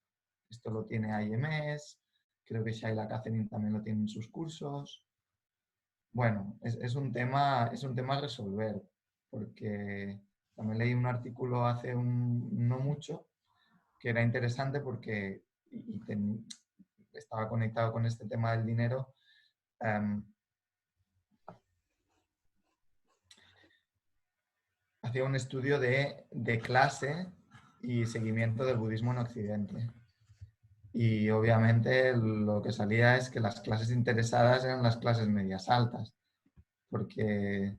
Esto lo tiene IMS, creo que Shaila Catherine también lo tiene en sus cursos. Bueno, es un tema a resolver, porque también leí un artículo hace no mucho que era interesante porque estaba conectado con este tema del dinero. em, Hacía un estudio de clase y seguimiento del budismo en Occidente. Y obviamente lo que salía es que las clases interesadas eran las clases medias altas, porque,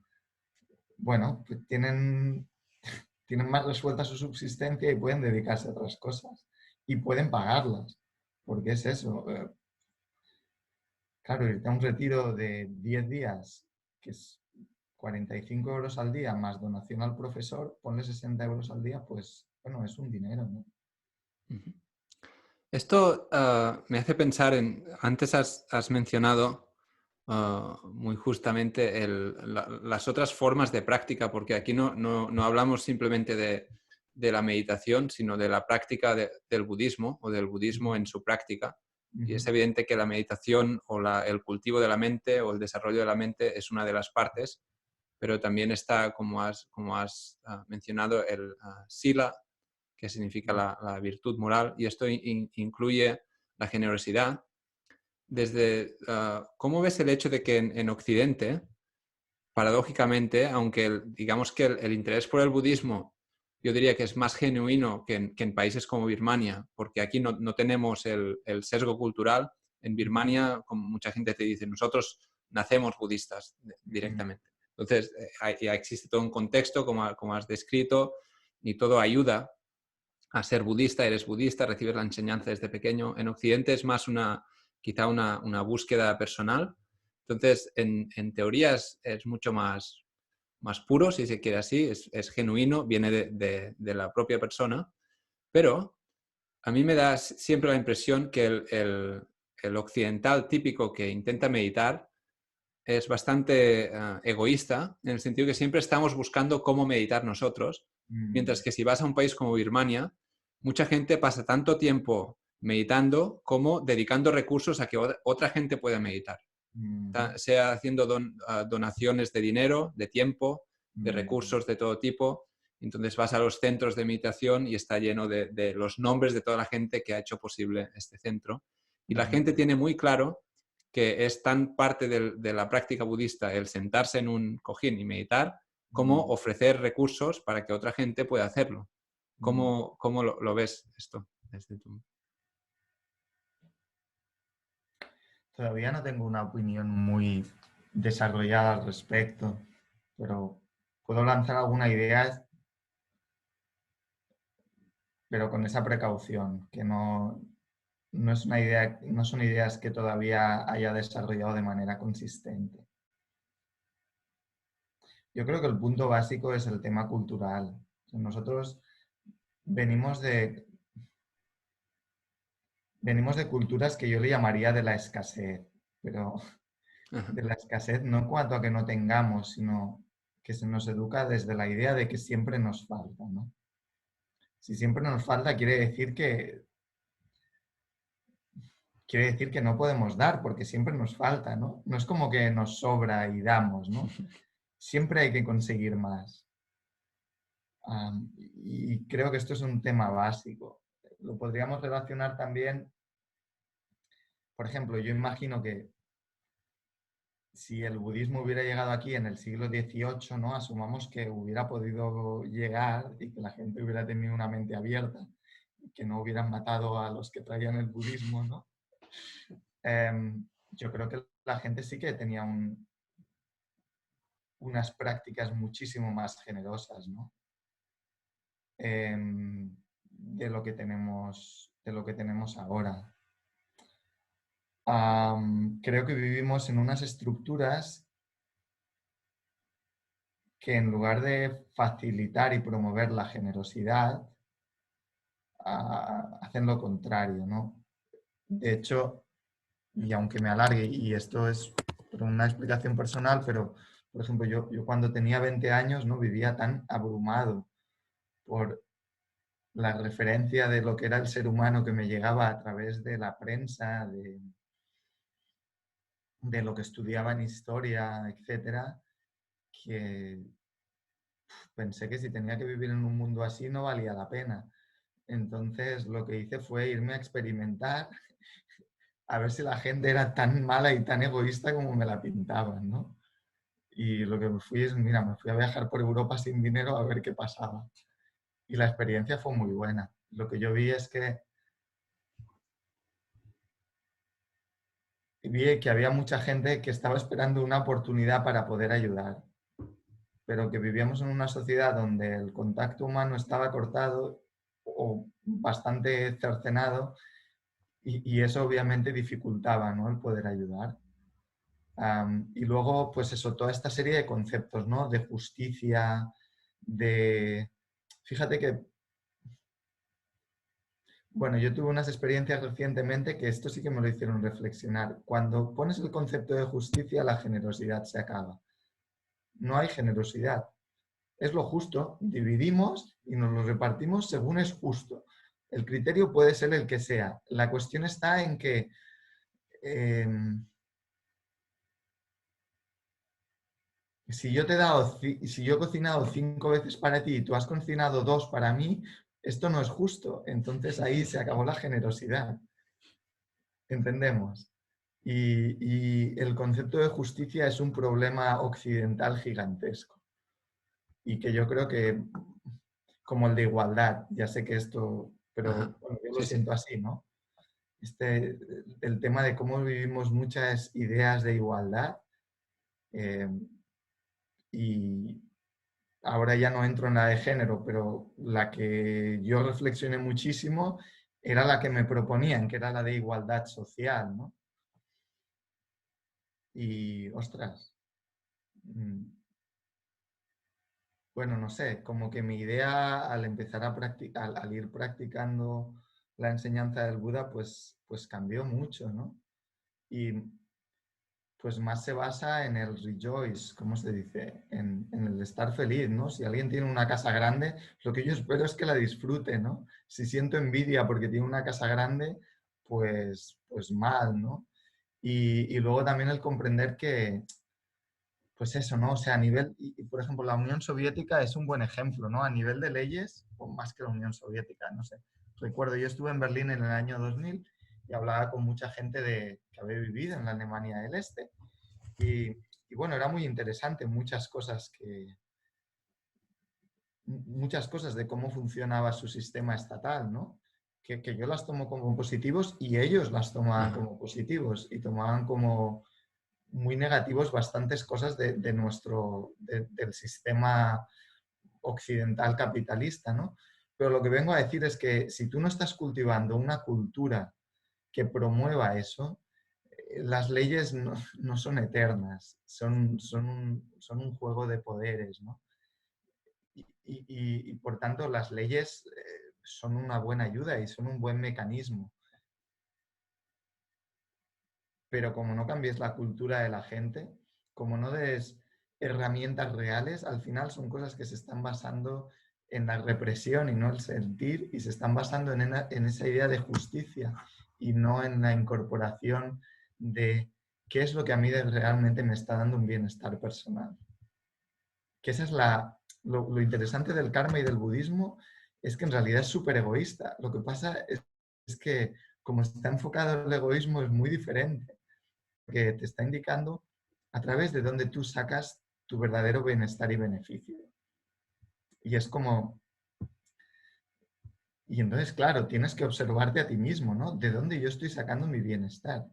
bueno, pues tienen más resuelta su subsistencia y pueden dedicarse a otras cosas. Y pueden pagarlas, porque es eso. Claro, irte a un retiro de 10 días, que es 45 euros al día, más donación al profesor, ponle 60 euros al día, pues, bueno, es un dinero, ¿no? Ujú. Esto me hace pensar en, antes has mencionado muy justamente las otras formas de práctica, porque aquí no hablamos simplemente de la meditación, sino de la práctica del budismo o del budismo en su práctica. Y es Ujú, evidente que la meditación o el cultivo de la mente o el desarrollo de la mente es una de las partes, pero también está, como has mencionado, el sila, que significa la virtud moral, y esto incluye la generosidad. ¿Cómo ves el hecho de que en Occidente, paradójicamente, aunque digamos que el interés por el budismo, yo diría que es más genuino que en países como Birmania, porque aquí no tenemos el sesgo cultural. En Birmania, como mucha gente te dice, nosotros nacemos budistas ujú, directamente. Entonces, ya existe todo un contexto, como has descrito, y todo ayuda a ser budista, eres budista, recibes la enseñanza desde pequeño. En Occidente es más quizá una búsqueda personal. Entonces, en teoría es mucho más puro, si se quiere así, es genuino, viene de la propia persona, pero a mí me da siempre la impresión que el occidental típico que intenta meditar es bastante egoísta, en el sentido que siempre estamos buscando cómo meditar nosotros, mientras mm, que si vas a un país como Birmania, mucha gente pasa tanto tiempo meditando como dedicando recursos a que otra gente pueda meditar, mm, sea haciendo donaciones de dinero, de tiempo, de mm, recursos de todo tipo. Entonces vas a los centros de meditación y está lleno de los nombres de toda la gente que ha hecho posible este centro. Y la gente mm, tiene muy claro que es tan parte de la práctica budista el sentarse en un cojín y meditar, como mm, ofrecer recursos para que otra gente pueda hacerlo. mm. ¿Cómo lo ves esto? Desde tu... Todavía no tengo una opinión muy desarrollada al respecto, pero puedo lanzar alguna idea, pero con esa precaución, que no es una idea, no son ideas que todavía haya desarrollado de manera consistente. Yo creo que el punto básico es el tema cultural. O sea, nosotros venimos venimos de culturas que yo le llamaría de la escasez, pero de la escasez no en cuanto a que no tengamos, sino que se nos educa desde la idea de que siempre nos falta, ¿no? Si siempre nos falta, quiere decir que no podemos dar, porque siempre nos falta, ¿no? No es como que nos sobra y damos, ¿no? Siempre hay que conseguir más. Y creo que esto es un tema básico. Lo podríamos relacionar también, por ejemplo, yo imagino que si el budismo hubiera llegado aquí en el siglo XVIII, ¿no? Asumamos que hubiera podido llegar y que la gente hubiera tenido una mente abierta, que no hubieran matado a los que traían el budismo, ¿no? Yo creo que la gente sí que tenía unas prácticas muchísimo más generosas, ¿no? Em, de lo que tenemos ahora. Creo que vivimos en unas estructuras que en lugar de facilitar y promover la generosidad, hacen lo contrario, ¿no? De hecho, y aunque me alargue, y esto es por una explicación personal, pero, por ejemplo, yo cuando tenía 20 años no vivía tan abrumado por la referencia de lo que era el ser humano que me llegaba a través de la prensa, de lo que estudiaba en historia, etcétera, que pensé que si tenía que vivir en un mundo así no valía la pena. Entonces lo que hice fue irme a experimentar a ver si la gente era tan mala y tan egoísta como me la pintaban, ¿no? Y lo que me fui es, mira, me fui a viajar por Europa sin dinero a ver qué pasaba. Y la experiencia fue muy buena. Lo que yo vi es que vi que había mucha gente que estaba esperando una oportunidad para poder ayudar, pero que vivíamos en una sociedad donde el contacto humano estaba cortado o bastante cercenado y eso obviamente dificultaba, ¿no?, el poder ayudar. Y luego, pues eso, toda esta serie de conceptos, ¿no?, de justicia, de... Fíjate que, bueno, yo tuve unas experiencias recientemente que esto sí que me lo hicieron reflexionar. Cuando pones el concepto de justicia, la generosidad se acaba. No hay generosidad. Es lo justo, dividimos y nos lo repartimos según es justo. El criterio puede ser el que sea. La cuestión está en que si yo te he dado, si yo he cocinado 5 veces para ti y tú has cocinado 2 para mí, esto no es justo. Entonces ahí se acabó la generosidad. ¿Entendemos? Y el concepto de justicia es un problema occidental gigantesco. Y que yo creo que, como el de igualdad, ya sé que esto, Ajá. pero bueno, yo lo Sí, sí. siento así, ¿no? El tema de cómo vivimos muchas ideas de igualdad eh, y ahora ya no entro en la de género, pero la que yo reflexioné muchísimo era la que me proponían, que era la de igualdad social, ¿no? Y, ostras, mm, bueno, no sé, como que mi idea al empezar a practicar, al ir practicando la enseñanza del Buda, pues cambió mucho, ¿no? Y pues más se basa en el rejoice, ¿cómo se dice? En el estar feliz, ¿no? Si alguien tiene una casa grande, lo que yo espero es que la disfrute, ¿no? Si siento envidia porque tiene una casa grande, pues mal, ¿no? Y luego también el comprender que, pues eso, ¿no? O sea, a nivel, y, por ejemplo, la Unión Soviética es un buen ejemplo, ¿no? A nivel de leyes, o más que la Unión Soviética, no sé. Recuerdo, yo estuve en Berlín en el año 2000 y hablaba con mucha gente que había vivido en la Alemania del Este. Y bueno, era muy interesante muchas cosas de cómo funcionaba su sistema estatal, ¿no? Que yo las tomo como positivos y ellos las tomaban como positivos y tomaban como muy negativos bastantes cosas del sistema occidental capitalista, ¿no? Pero lo que vengo a decir es que si tú no estás cultivando una cultura que promueva eso, las leyes no son eternas, son un juego de poderes, ¿no? Y, por tanto las leyes son una buena ayuda y son un buen mecanismo. Pero como no cambies la cultura de la gente, como no des herramientas reales, al final son cosas que se están basando en la represión y no el sentir, y se están basando en esa idea de justicia y no en la incorporación de qué es lo que a mí realmente me está dando un bienestar personal. Que esa es lo interesante del karma y del budismo, es que en realidad es súper egoísta. Lo que pasa es que como está enfocado el egoísmo es muy diferente, que te está indicando a través de dónde tú sacas tu verdadero bienestar y beneficio. Y es como, y entonces, claro, tienes que observarte a ti mismo, ¿no? ¿De dónde yo estoy sacando mi bienestar?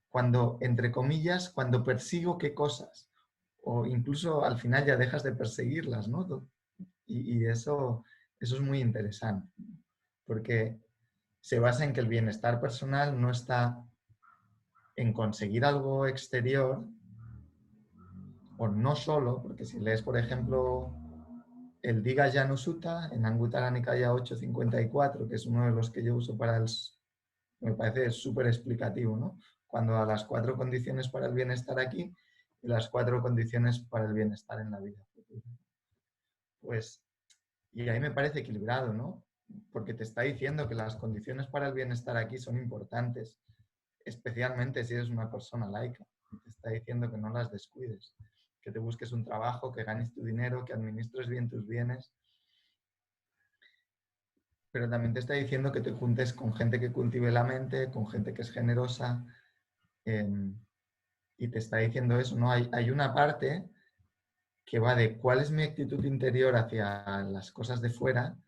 Cuando, entre comillas, cuando persigo qué cosas, o incluso al final ya dejas de perseguirlas, ¿no? Y eso es muy interesante. porque se basa en que el bienestar personal no está en conseguir algo exterior, o no solo, porque si lees, por ejemplo, el Diga Janu Sutta en Anguttara Nikaya 854, que es uno de los que yo uso para me parece súper explicativo, ¿no? Cuando a las 4 condiciones para el bienestar aquí y las 4 condiciones para el bienestar en la vida futura. Pues, y ahí me parece equilibrado, ¿no? Porque te está diciendo que las condiciones para el bienestar aquí son importantes, especialmente si eres una persona laica. Te está diciendo que no las descuides, que te busques un trabajo, que ganes tu dinero, que administres bien tus bienes, pero también te está diciendo que te juntes con gente que cultive la mente, con gente que es generosa, eh, y te está diciendo eso, ¿no? Hay una parte que va de cuál es mi actitud interior hacia las cosas de fuera,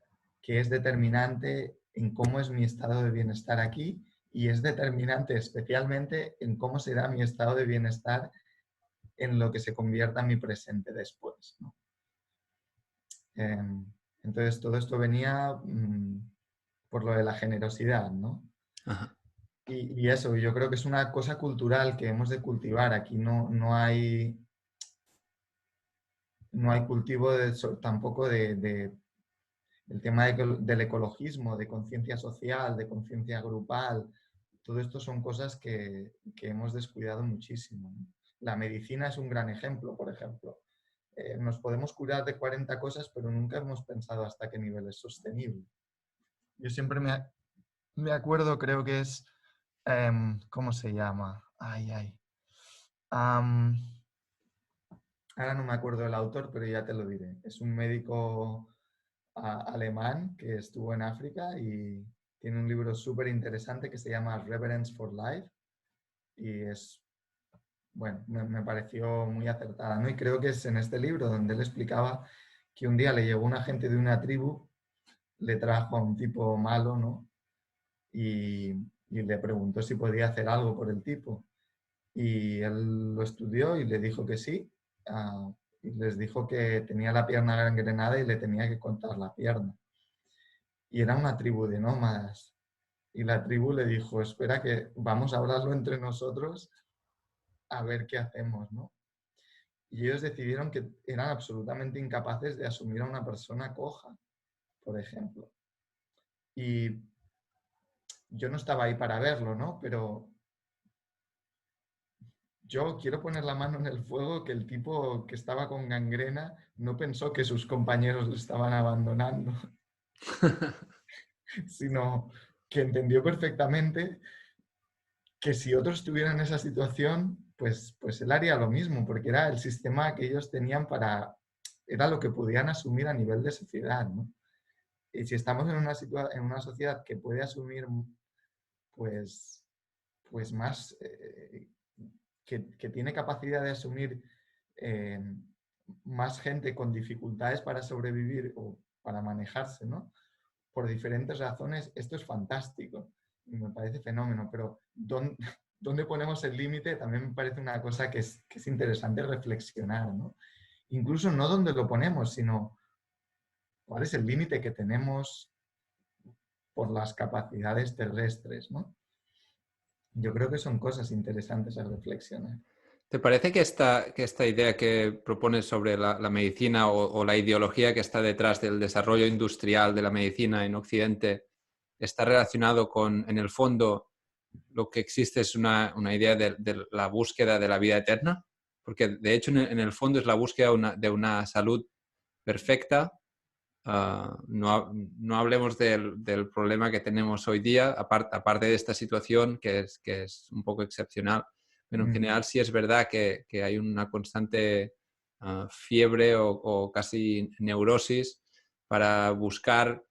que es determinante en cómo es mi estado de bienestar aquí y es determinante especialmente en cómo será mi estado de bienestar en lo que se convierta en mi presente después, ¿no? Entonces, todo esto venía por lo de la generosidad, ¿no? Ajá. Y eso, yo creo que es una cosa cultural que hemos de cultivar. Aquí no hay cultivo tampoco el tema del ecologismo, de conciencia social, de conciencia grupal. Todo esto son cosas que hemos descuidado muchísimo, ¿no? La medicina es un gran ejemplo, por ejemplo. Nos podemos curar de 40 cosas, pero nunca hemos pensado hasta qué nivel es sostenible. Yo siempre me acuerdo, creo que es, ¿cómo se llama? Ahora no me acuerdo del autor, pero ya te lo diré. Es un médico alemán que estuvo en África y tiene un libro súper interesante que se llama Reverence for Life y es, bueno, me pareció muy acertada, ¿no? Y creo que es en este libro donde él explicaba que un día le llegó un agente de una tribu, le trajo a un tipo malo, ¿no? Y le preguntó si podía hacer algo por el tipo. Y él lo estudió y le dijo que sí. Y les dijo que tenía la pierna gangrenada y le tenía que cortar la pierna. Y era una tribu de nómadas. Y la tribu le dijo, espera que vamos a hablarlo entre nosotros a ver qué hacemos, ¿no? Y ellos decidieron que eran absolutamente incapaces de asumir a una persona coja, por ejemplo. Y yo no estaba ahí para verlo, ¿no? Pero yo quiero poner la mano en el fuego que el tipo que estaba con gangrena no pensó que sus compañeros lo estaban abandonando, sino que entendió perfectamente que si otros estuvieran en esa situación, pues él haría lo mismo, porque era el sistema que ellos tenían era lo que podían asumir a nivel de sociedad, ¿no? Y si estamos en una sociedad que puede asumir, pues, pues más, que tiene capacidad de asumir eh, más gente con dificultades para sobrevivir o para manejarse, ¿no? Por diferentes razones, esto es fantástico y me parece fenómeno, pero ¿dónde ponemos el límite? También me parece una cosa que es interesante reflexionar, ¿no? Incluso no dónde lo ponemos, sino cuál es el límite que tenemos por las capacidades terrestres, ¿no? Yo creo que son cosas interesantes a reflexionar. ¿Te parece que esta idea que propones sobre la medicina o la ideología que está detrás del desarrollo industrial de la medicina en Occidente está relacionado con, en el fondo, lo que existe es una idea de la búsqueda de la vida eterna? Porque de hecho en el fondo es la búsqueda de una salud perfecta. No hablemos del problema que tenemos hoy día, aparte de esta situación que es un poco excepcional, pero en general sí es verdad que hay una constante fiebre o casi neurosis para buscar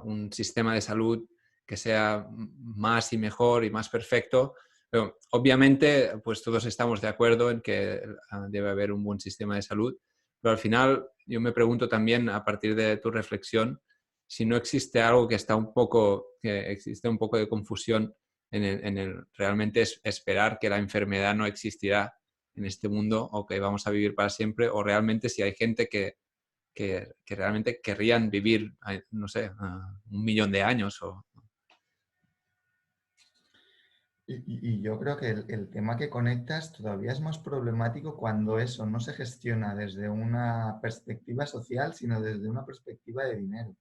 un sistema de salud que sea más y mejor y más perfecto. Pero obviamente, pues todos estamos de acuerdo en que debe haber un buen sistema de salud, pero al final yo me pregunto también, a partir de tu reflexión, si no existe algo que existe un poco de confusión en el realmente esperar que la enfermedad no existirá en este mundo o que vamos a vivir para siempre, o realmente si hay gente que que realmente querrían vivir, no sé, 1.000.000 de años. Y yo creo que el tema que conectas todavía es más problemático cuando eso no se gestiona desde una perspectiva social, sino desde una perspectiva de dinero.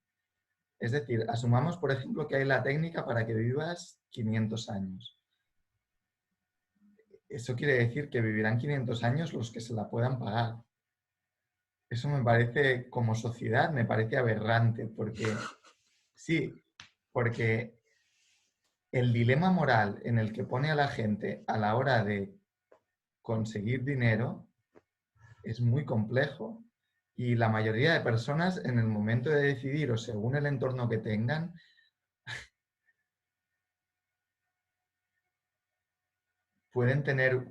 Es decir, asumamos, por ejemplo, que hay la técnica para que vivas 500 años. Eso quiere decir que vivirán 500 años los que se la puedan pagar. Eso me parece, como sociedad, me parece aberrante, porque sí, porque el dilema moral en el que pone a la gente a la hora de conseguir dinero es muy complejo. Y la mayoría de personas, en el momento de decidir o según el entorno que tengan, pueden tener,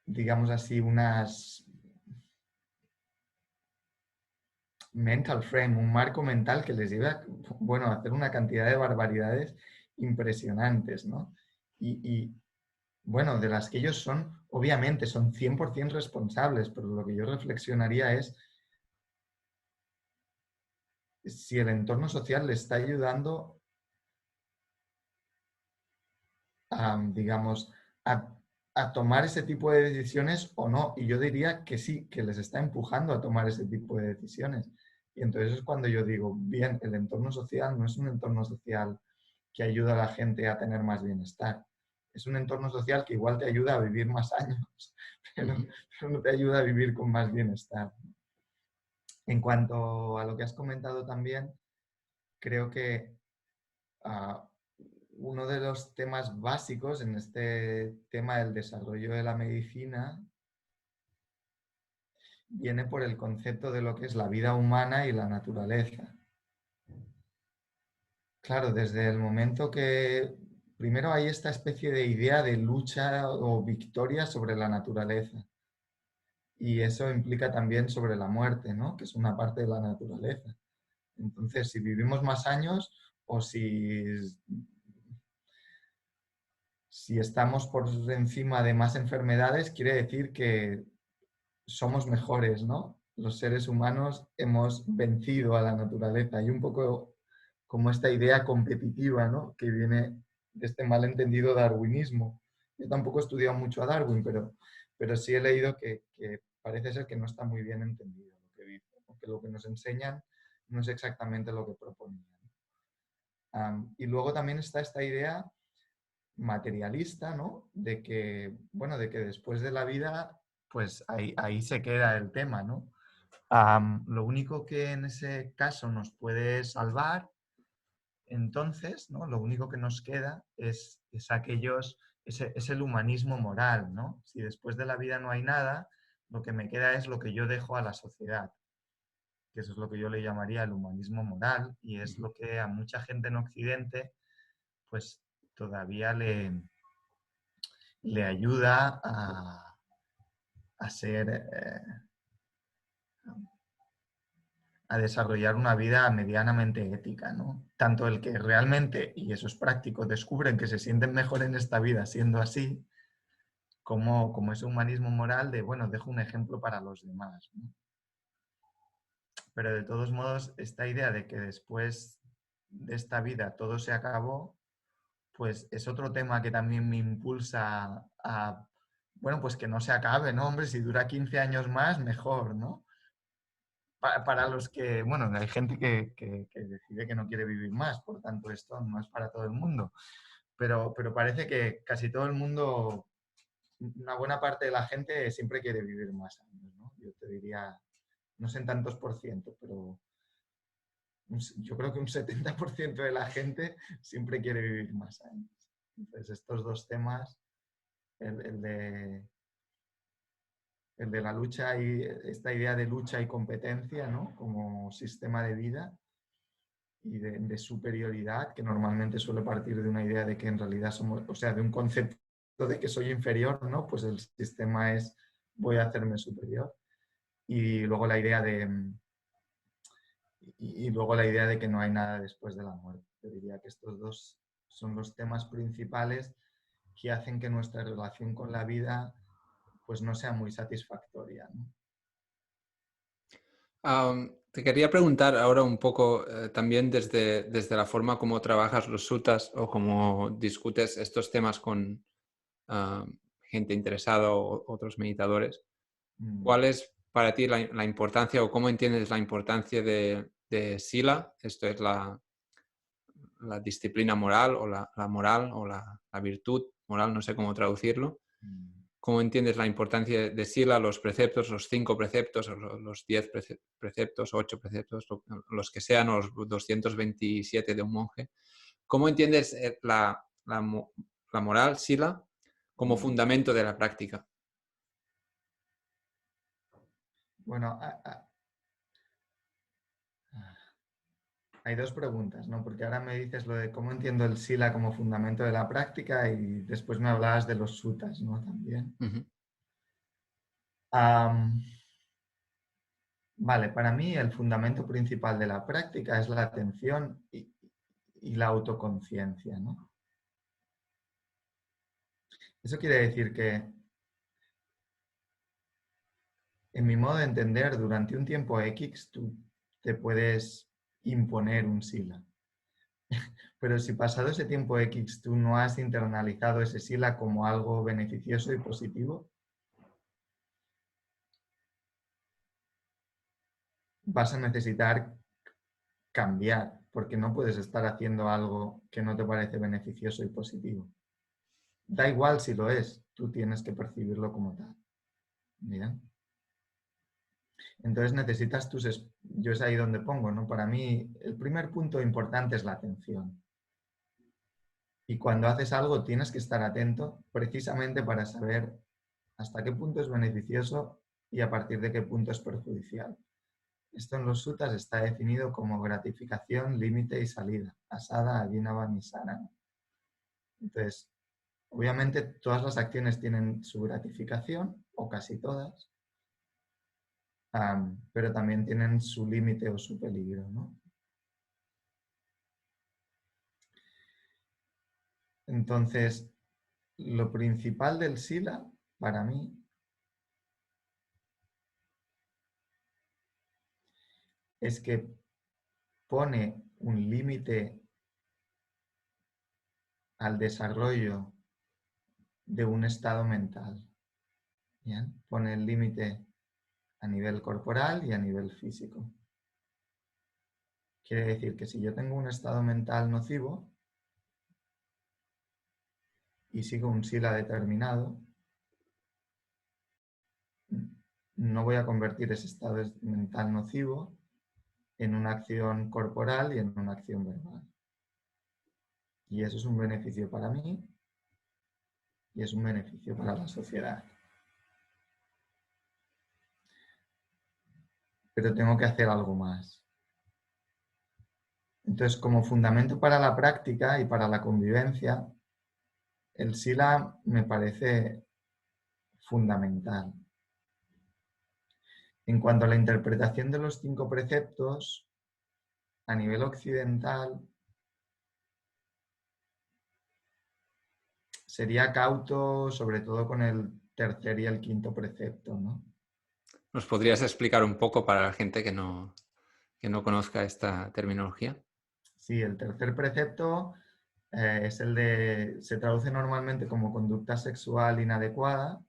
digamos así, unas mental frame, un marco mental que les lleva, bueno, a hacer una cantidad de barbaridades impresionantes, ¿no? Y, bueno, de las que ellos son, obviamente, son 100% responsables, pero lo que yo reflexionaría es si el entorno social le está ayudando a, digamos, a, a tomar ese tipo de decisiones o no. Y yo diría que sí, que les está empujando a tomar ese tipo de decisiones. Y entonces es cuando yo digo, bien, el entorno social no es un entorno social que ayuda a la gente a tener más bienestar. Es un entorno social que igual te ayuda a vivir más años, pero no te ayuda a vivir con más bienestar. En cuanto a lo que has comentado también, creo que uh, uno de los temas básicos en este tema del desarrollo de la medicina viene por el concepto de lo que es la vida humana y la naturaleza. Claro, desde el momento que primero hay esta especie de idea de lucha o victoria sobre la naturaleza. Y eso implica también sobre la muerte, ¿no? Que es una parte de la naturaleza. Entonces, si vivimos más años o si estamos por encima de más enfermedades, quiere decir que somos mejores, ¿no? Los seres humanos hemos vencido a la naturaleza y un poco como esta idea competitiva, ¿no? Que viene de este malentendido darwinismo. Yo tampoco he estudiado mucho a Darwin, pero sí he leído que parece ser que no está muy bien entendido lo que dice, porque lo que nos enseñan no es exactamente lo que proponían. Y luego también está esta idea materialista, ¿no? De que, bueno, de que después de la vida, pues ahí se queda el tema, ¿no? Lo único que en ese caso nos puede salvar, entonces, ¿no? Lo único que nos queda es el humanismo moral, ¿no? Si después de la vida no hay nada, lo que me queda es lo que yo dejo a la sociedad, que eso es lo que yo le llamaría el humanismo moral y es lo que a mucha gente en Occidente, pues todavía le ayuda a ser, a desarrollar una vida medianamente ética, ¿no? Tanto el que realmente, y eso es práctico, descubren que se sienten mejor en esta vida siendo así, como ese humanismo moral de, bueno, dejo un ejemplo para los demás, ¿no? Pero de todos modos, esta idea de que después de esta vida todo se acabó, pues es otro tema que también me impulsa a, bueno, pues que no se acabe, ¿no? Hombre, si dura 15 años más, mejor, ¿no? Para los que, bueno, hay gente que decide que no quiere vivir más, por tanto esto no es para todo el mundo, pero parece que casi todo el mundo, una buena parte de la gente siempre quiere vivir más años, ¿no? Yo te diría, no sé en tantos por ciento, pero yo creo que un 70% de la gente siempre quiere vivir más años. Entonces estos dos temas, el de la lucha y esta idea de lucha y competencia, ¿no? Como sistema de vida y de superioridad, que normalmente suele partir de una idea de que en realidad somos, o sea, de un concepto de que soy inferior, ¿no? Pues el sistema es voy a hacerme superior. Y luego la idea de que no hay nada después de la muerte. Yo diría que estos dos son los temas principales que hacen que nuestra relación con la vida pues no sea muy satisfactoria, ¿no? Te quería preguntar ahora un poco también desde la forma como trabajas los sutas o cómo discutes estos temas con ah, gente interesada o otros meditadores. Mm, ¿Cuál es para ti la importancia o cómo entiendes la importancia de sila? Esto es la disciplina moral o la moral o la virtud moral, no sé cómo traducirlo. mm. ¿Cómo entiendes la importancia de sila, los preceptos, los 5 preceptos, o los 10 preceptos, 8 preceptos, los que sean, o los 227 de un monje? ¿Cómo entiendes la moral, sila, como Mm. fundamento de la práctica? Bueno, hay dos preguntas, ¿no? Porque ahora me dices lo de cómo entiendo el sila como fundamento de la práctica y después me hablabas de los sutas, ¿no? También. Ujú. Am, vale, para mí el fundamento principal de la práctica es la atención y la autoconciencia, ¿no? Eso quiere decir que, en mi modo de entender, durante un tiempo X tú te puedes imponer un sila. Pero si pasado ese tiempo X tú no has internalizado ese sila como algo beneficioso y positivo, vas a necesitar cambiar, porque no puedes estar haciendo algo que no te parece beneficioso y positivo. Da igual si lo es, tú tienes que percibirlo como tal. ¿Bien? Entonces necesitas yo es ahí donde pongo, ¿no? Para mí el primer punto importante es la atención. Y cuando haces algo tienes que estar atento precisamente para saber hasta qué punto es beneficioso y a partir de qué punto es perjudicial. Esto en los suttas está definido como gratificación, límite y salida. Asada, adinava, nisarana. Entonces, obviamente todas las acciones tienen su gratificación, o casi todas, pero también tienen su límite o su peligro, ¿no? Entonces, lo principal del sila, para mí, es que pone un límite al desarrollo de un estado mental. ¿Bien? Pone el límite a nivel corporal y a nivel físico. Quiere decir que si yo tengo un estado mental nocivo y sigo un sila determinado, no voy a convertir ese estado mental nocivo en una acción corporal y en una acción verbal. Y eso es un beneficio para mí y es un beneficio para la sociedad. Pero tengo que hacer algo más. Entonces, como fundamento para la práctica y para la convivencia, el sila me parece fundamental. En cuanto a la interpretación de los 5 preceptos, a nivel occidental, sería cauto sobre todo con el tercer y el quinto precepto, ¿no? ¿Nos podrías explicar un poco para la gente que no conozca esta terminología? Sí, el tercer precepto es el se traduce normalmente como conducta sexual inadecuada.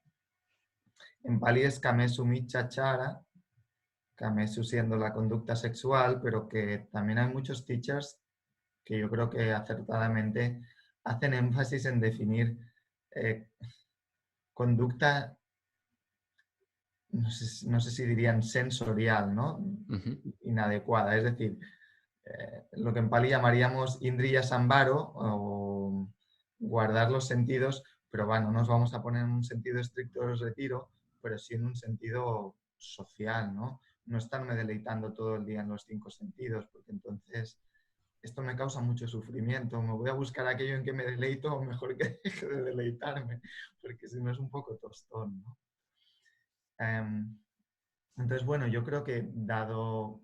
En pali es kamesu michachara, kamesu siendo la conducta sexual, pero que también hay muchos teachers que yo creo que acertadamente hacen énfasis en definir eh, conducta, no sé si dirían sensorial, ¿no? Ujú. Inadecuada. Es decir, lo que en Pali llamaríamos indriya sambaro o guardar los sentidos, pero bueno, no nos vamos a poner en un sentido estricto de retiro, pero sí en un sentido social, ¿no? No estarme deleitando todo el día en los 5 sentidos, porque entonces esto me causa mucho sufrimiento. Me voy a buscar aquello en que me deleito o mejor que deje de deleitarme, porque si no es un poco tostón, ¿no? Entonces, bueno, yo creo que dado,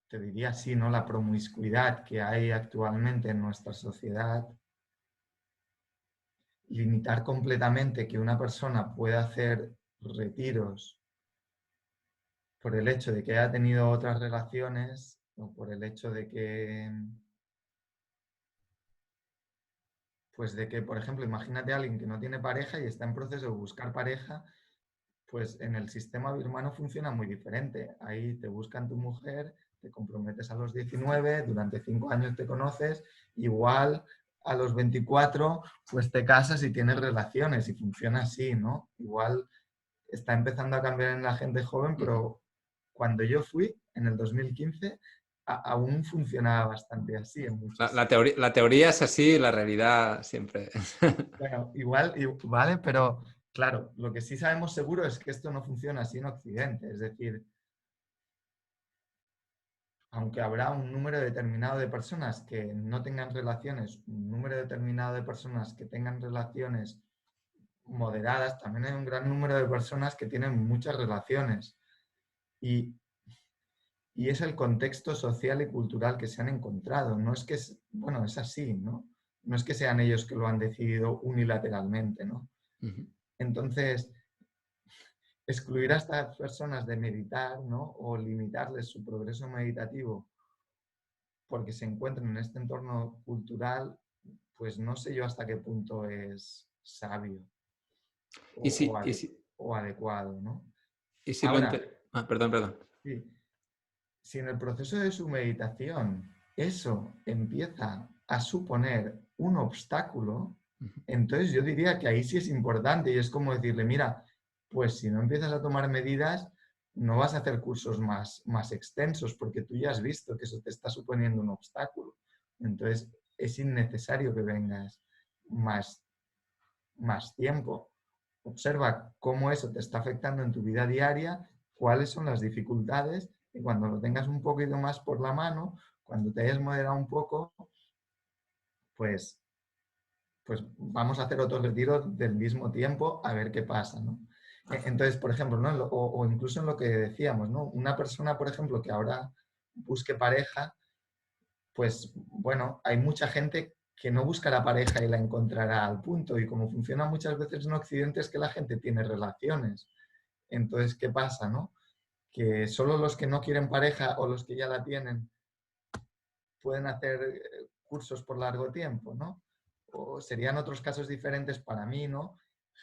te diría así, ¿no? La promiscuidad que hay actualmente en nuestra sociedad, limitar completamente que una persona pueda hacer retiros por el hecho de que haya tenido otras relaciones o por el hecho de que, por ejemplo, imagínate a alguien que no tiene pareja y está en proceso de buscar pareja, pues en el sistema birmano funciona muy diferente. Ahí te buscan tu mujer, te comprometes a los 19, durante 5 años te conoces, igual a los 24 pues te casas y tienes relaciones y funciona así, ¿no? Igual está empezando a cambiar en la gente joven, pero cuando yo fui, en el 2015, aún funcionaba bastante así en muchos sitios. La teoría es así, la realidad siempre. Bueno, igual, vale, pero claro, lo que sí sabemos seguro es que esto no funciona así en Occidente. Es decir, aunque habrá un número determinado de personas que no tengan relaciones, un número determinado de personas que tengan relaciones moderadas, también hay un gran número de personas que tienen muchas relaciones. Y, y es el contexto social y cultural que se han encontrado. No es que, bueno, es así, ¿no? No es que sean ellos que lo han decidido unilateralmente, ¿no? Entonces, excluir a estas personas de meditar, ¿no? O limitarles su progreso meditativo porque se encuentran en este entorno cultural, pues no sé yo hasta qué punto es sabio Y o, o si, y ade- si, o adecuado, ¿no? y si lo Ahora, perdón, perdón. sí, si en el proceso de su meditación eso empieza a suponer un obstáculo, entonces yo diría que ahí sí es importante y es como decirle, mira, pues si no empiezas a tomar medidas, no vas a hacer cursos más extensos porque tú ya has visto que eso te está suponiendo un obstáculo. Entonces es innecesario que vengas más, más tiempo. Observa cómo eso te está afectando en tu vida diaria, cuáles son las dificultades y cuando lo tengas un poquito más por la mano, cuando te hayas moderado un poco, pues, pues vamos a hacer otro retiro del mismo tiempo a ver qué pasa, ¿no? Entonces, por ejemplo, ¿no? O incluso en lo que decíamos, ¿no? Una persona, por ejemplo, que ahora busque pareja, pues bueno, hay mucha gente que no busca la pareja y la encontrará al punto. Y como funciona muchas veces en Occidente es que la gente tiene relaciones. Entonces, ¿qué pasa, no? Que solo los que no quieren pareja o los que ya la tienen pueden hacer cursos por largo tiempo, ¿no? O serían otros casos diferentes para mí, ¿no?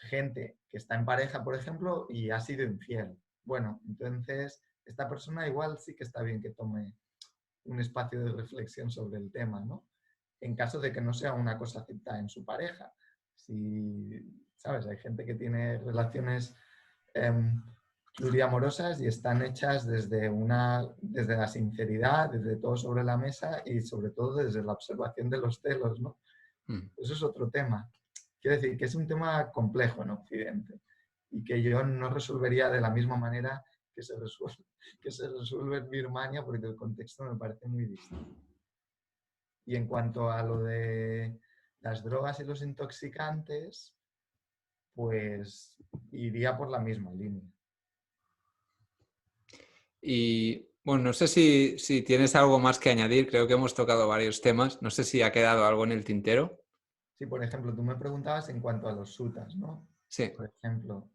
Gente que está en pareja, por ejemplo, y ha sido infiel. Bueno, entonces esta persona igual sí que está bien que tome un espacio de reflexión sobre el tema, ¿no? En caso de que no sea una cosa aceptada en su pareja. Si, ¿sabes? Hay gente que tiene relaciones pluriamorosas y están hechas desde la sinceridad, desde todo sobre la mesa y sobre todo desde la observación de los celos, ¿no? Eso es otro tema. Quiero decir que es un tema complejo en Occidente y que yo no resolvería de la misma manera que se resuelve en Birmania porque el contexto me parece muy distinto. Y en cuanto a lo de las drogas y los intoxicantes, pues iría por la misma línea. Y bueno, no sé si tienes algo más que añadir. Creo que hemos tocado varios temas. No sé si ha quedado algo en el tintero. Sí, por ejemplo, tú me preguntabas en cuanto a los sutas, ¿no? Sí. Por ejemplo,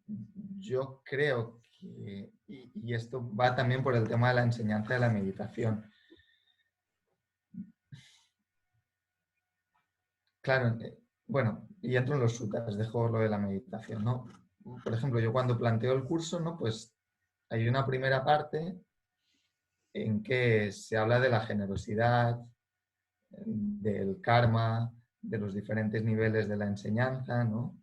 yo creo que, y esto va también por el tema de la enseñanza de la meditación. Claro, bueno, y entro en los sutas, dejo lo de la meditación, ¿no? Por ejemplo, yo cuando planteo el curso, ¿no? Pues hay una primera parte en que se habla de la generosidad, del karma, de los diferentes niveles de la enseñanza, ¿no?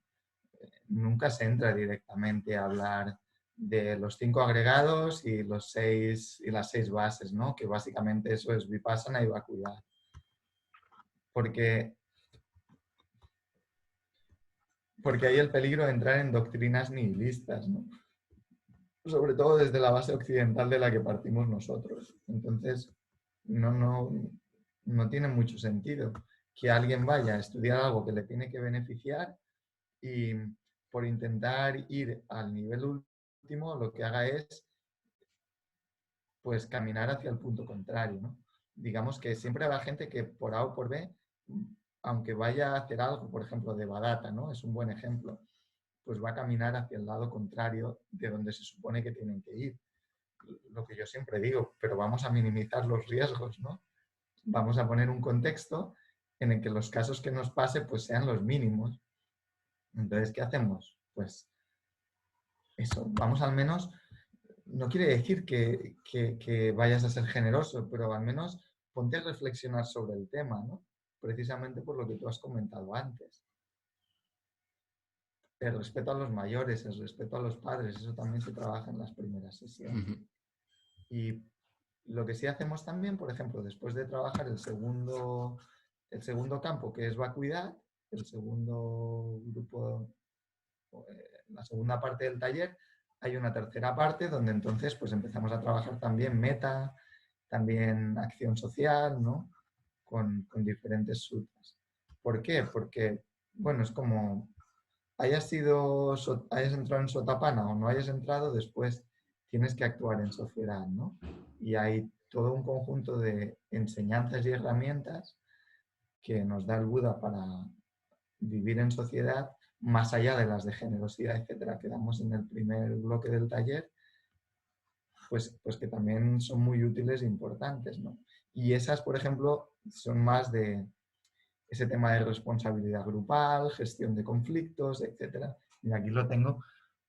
Nunca se entra directamente a hablar de los 5 agregados y las 6 bases, ¿no? Que básicamente eso es Vipassana y Bhakti-Vedanta. Porque hay el peligro de entrar en doctrinas nihilistas, ¿no? Sobre todo desde la base occidental de la que partimos nosotros. Entonces, no tiene mucho sentido que alguien vaya a estudiar algo que le tiene que beneficiar y por intentar ir al nivel último lo que haga es pues caminar hacia el punto contrario, ¿no? Digamos que siempre habrá gente que por A o por B, aunque vaya a hacer algo, por ejemplo, de Badatta, ¿no? Es un buen ejemplo, pues va a caminar hacia el lado contrario de donde se supone que tienen que ir. lo que yo siempre digo, pero vamos a minimizar los riesgos, ¿no? Vamos a poner un contexto en el que los casos que nos pase pues sean los mínimos. Entonces, ¿qué hacemos? Pues eso, vamos al menos, no quiere decir que vayas a ser generoso, pero al menos ponte a reflexionar sobre el tema, ¿no? Precisamente por lo que tú has comentado antes. El respeto a los mayores, el respeto a los padres, eso también se trabaja en las primeras sesiones. Y lo que sí hacemos también, por ejemplo, después de trabajar el segundo campo, que es vacuidad, el segundo grupo, la segunda parte del taller, hay una tercera parte donde entonces pues empezamos a trabajar también meta, también acción social, ¿no? Con diferentes sutras. ¿Por qué? Porque, bueno, es como hayas entrado en Sotapana o no hayas entrado, después tienes que actuar en sociedad, ¿no? Y hay todo un conjunto de enseñanzas y herramientas que nos da el Buda para vivir en sociedad, más allá de las de generosidad, etcétera, que damos en el primer bloque del taller, pues que también son muy útiles e importantes, ¿no? Y esas, por ejemplo, son más de ese tema de responsabilidad grupal, gestión de conflictos, etcétera. Y aquí lo tengo.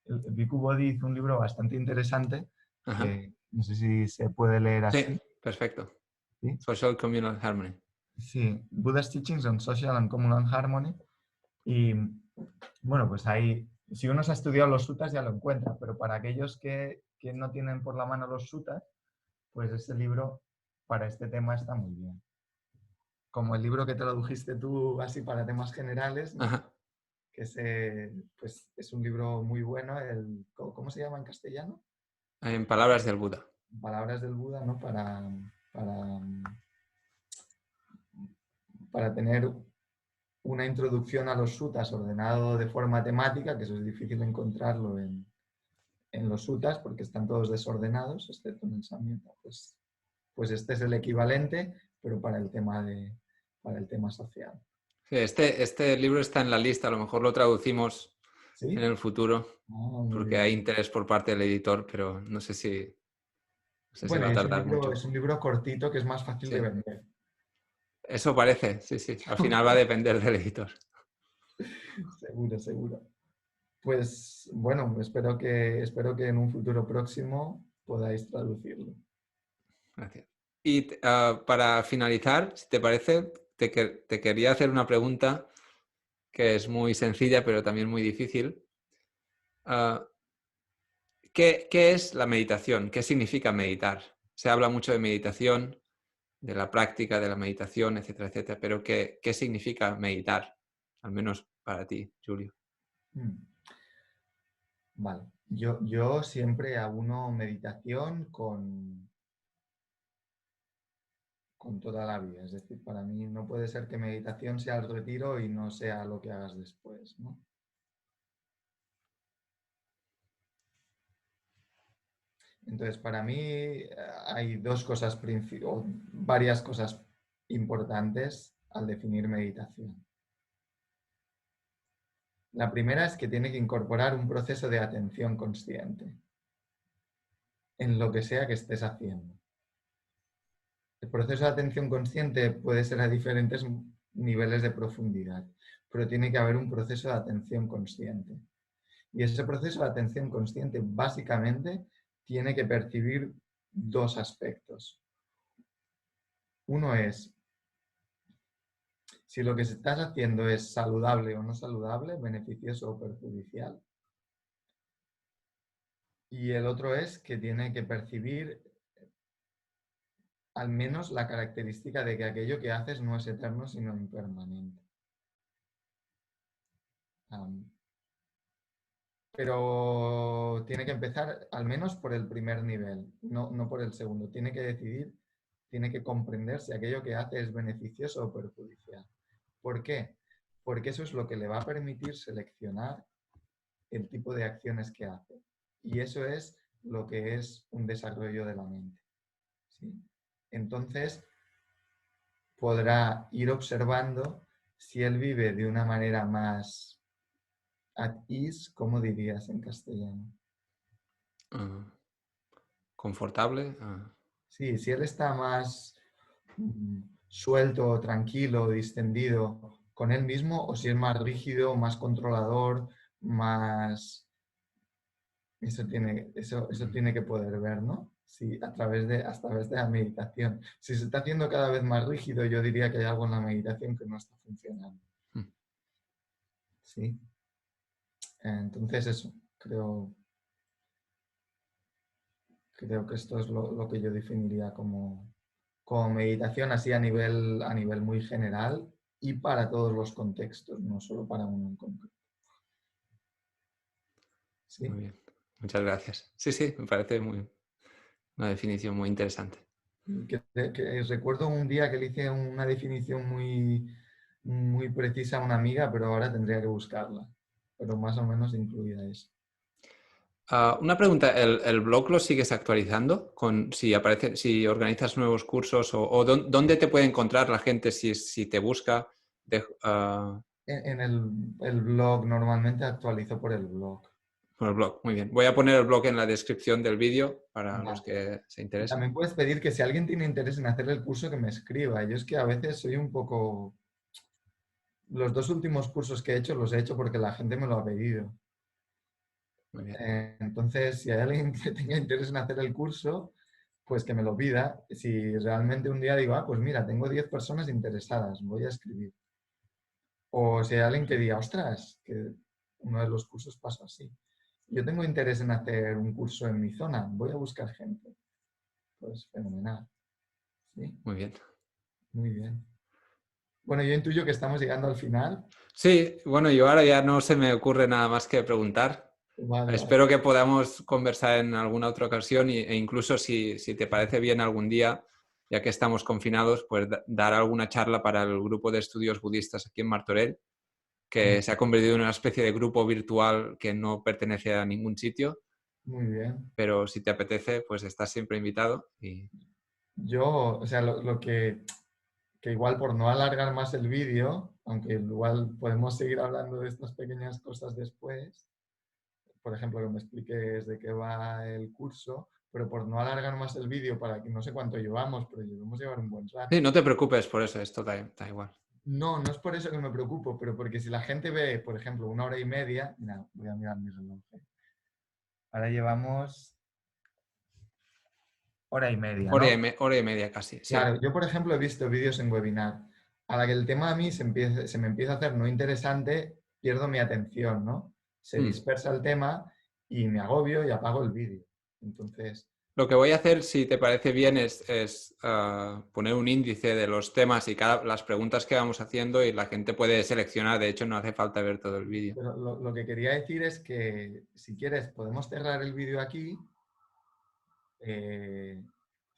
El Bhikkhu Bodhi hizo un libro bastante interesante Ajá. que no sé si se puede leer así. Sí, perfecto. ¿Sí? Social Communal Harmony. Sí, Buddha's Teachings on Social and Communal Harmony. Y bueno, pues ahí, si uno se ha estudiado los suttas ya lo encuentra, pero para aquellos que no tienen por la mano los suttas, pues este libro para este tema está muy bien. Como el libro que tradujiste tú así para temas generales, ¿no? Ajá. Que pues, es un libro muy bueno. ¿Cómo se llama en castellano? En palabras del Buda. Palabras del Buda, ¿no? Para tener una introducción a los suttas ordenado de forma temática, que eso es difícil encontrarlo en los suttas porque están todos desordenados, excepto en el Samyutta. Pues este es el equivalente, pero para el tema social. Sí, este libro está en la lista, a lo mejor lo traducimos en ¿Sí? el futuro, Muy porque hay bien. interés por parte del editor, pero no sé si Bueno, va a y tardar mucho. es un libro cortito que es más fácil de Sí, vender. eso parece, sí, sí. Al final va a depender del editor. Seguro, seguro. Pues bueno, espero que en un futuro próximo podáis traducirlo. Gracias. Y para finalizar, si te parece, te quería hacer una pregunta que es muy sencilla, pero también muy difícil. Ah, ¿qué es la meditación? ¿Qué significa meditar? Se habla mucho de meditación, de la práctica de la meditación, etcétera, etcétera, pero ¿qué significa meditar? Al menos para ti, Julio. Mm, Vale. Yo siempre auno meditación con toda la vida. Es decir, para mí no puede ser que meditación sea el retiro y no sea lo que hagas después, ¿no? Entonces, para mí hay varias cosas importantes al definir meditación. La primera es que tiene que incorporar un proceso de atención consciente en lo que sea que estés haciendo. El proceso de atención consciente puede ser a diferentes niveles de profundidad, pero tiene que haber un proceso de atención consciente. Y ese proceso de atención consciente básicamente tiene que percibir dos aspectos. Uno es si lo que estás haciendo es saludable o no saludable, beneficioso o perjudicial. Y el otro es que tiene que percibir al menos la característica de que aquello que haces no es eterno, sino impermanente. Pero tiene que empezar al menos por el primer nivel, no por el segundo. Tiene que decidir, tiene que comprender si aquello que hace es beneficioso o perjudicial. ¿Por qué? Porque eso es lo que le va a permitir seleccionar el tipo de acciones que hace. Y eso es lo que es un desarrollo de la mente. ¿Sí? Entonces, podrá ir observando si él vive de una manera más at ease, ¿cómo dirías en castellano? Uh, confortable. Sí, si él está más suelto, tranquilo, distendido con él mismo, o si es más rígido, más controlador, más... Eso tiene que poder ver, ¿no? Sí, a través de la meditación. Si se está haciendo cada vez más rígido, yo diría que hay algo en la meditación que no está funcionando. Mm. Sí. Entonces eso, creo que esto es lo que yo definiría como meditación así a nivel muy general y para todos los contextos, no solo para uno en concreto. Muy ¿Sí? bien. Muchas gracias. Sí, sí, me parece una definición muy interesante. Recuerdo un día que le hice una definición muy precisa a una amiga, pero ahora tendría que buscarla. Pero más o menos incluida eso. Una pregunta, ¿el blog lo sigues actualizando? Si organizas nuevos cursos o dónde te puede encontrar la gente si te busca? En el blog, normalmente actualizo por el blog. Por el blog, muy bien. Voy a poner el blog en la descripción del vídeo para los Vale. que se Y interesen. también puedes pedir que si alguien tiene interés en hacer el curso, que me escriba. Yo es que a veces soy un poco... Los 2 últimos cursos que he hecho los he hecho porque la gente me lo ha pedido. Muy bien. Entonces, si hay alguien que tenga interés en hacer el curso, pues que me lo pida. Si realmente un día digo, pues mira, tengo 10 personas interesadas, voy a escribir. O si hay alguien que diga, ostras, que uno de los cursos pasa así. Yo tengo interés en hacer un curso en mi zona, voy a buscar gente. Pues fenomenal. Sí, Muy bien. muy bien. Bueno, yo intuyo que estamos llegando al final. Sí, bueno, yo ahora ya no se me ocurre nada más que preguntar. Vale, vale. Espero que podamos conversar en alguna otra ocasión e incluso si te parece bien algún día, ya que estamos confinados, pues dar alguna charla para el grupo de estudios budistas aquí en Martorell, que se ha convertido en una especie de grupo virtual que no pertenece a ningún sitio, Muy bien. pero si te apetece, pues estás siempre invitado. Yo, o sea, lo que igual por no alargar más el vídeo, aunque igual podemos seguir hablando de estas pequeñas cosas después, por ejemplo, que me expliques de qué va el curso, pero por no alargar más el vídeo para que no sé cuánto llevamos, pero debemos llevar un buen Sí, rato. no te preocupes por eso, esto da igual. No, no es por eso que me preocupo, pero porque si la gente ve, por ejemplo, 1 hora y media, mira, voy a mirar mi reloj. Ahora llevamos 1 hora y media, ¿no? Hora y media casi, sí. Claro, yo por ejemplo he visto vídeos en webinar. A la que el tema a mí se me empieza a hacer no interesante, pierdo mi atención, ¿no? Se Mm. dispersa el tema y me agobio y apago el vídeo. Entonces, Lo que voy a hacer, si te parece bien, es poner un índice de los temas y las preguntas que vamos haciendo y la gente puede seleccionar. De hecho, no hace falta ver todo el vídeo. pero lo que quería decir es que si quieres podemos cerrar el vídeo aquí. eh,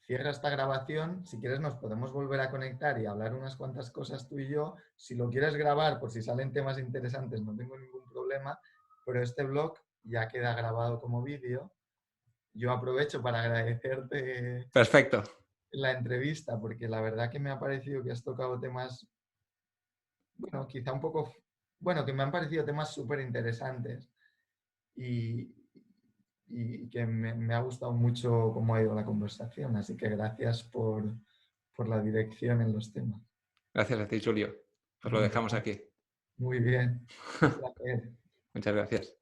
Cierra esta grabación. Si quieres nos podemos volver a conectar y hablar unas cuantas cosas tú y yo. Si lo quieres grabar por si salen temas interesantes, no tengo ningún problema, pero este blog ya queda grabado como vídeo. Yo aprovecho para agradecerte Perfecto. la entrevista porque la verdad que me ha parecido que has tocado temas, bueno, quizá un poco, bueno, que me han parecido temas súper interesantes y, y que me ha gustado mucho cómo ha ido la conversación. Así que gracias por la dirección en los temas. Gracias a ti, Julio. Pues lo dejamos aquí. Muy bien. Un placer. Muchas gracias.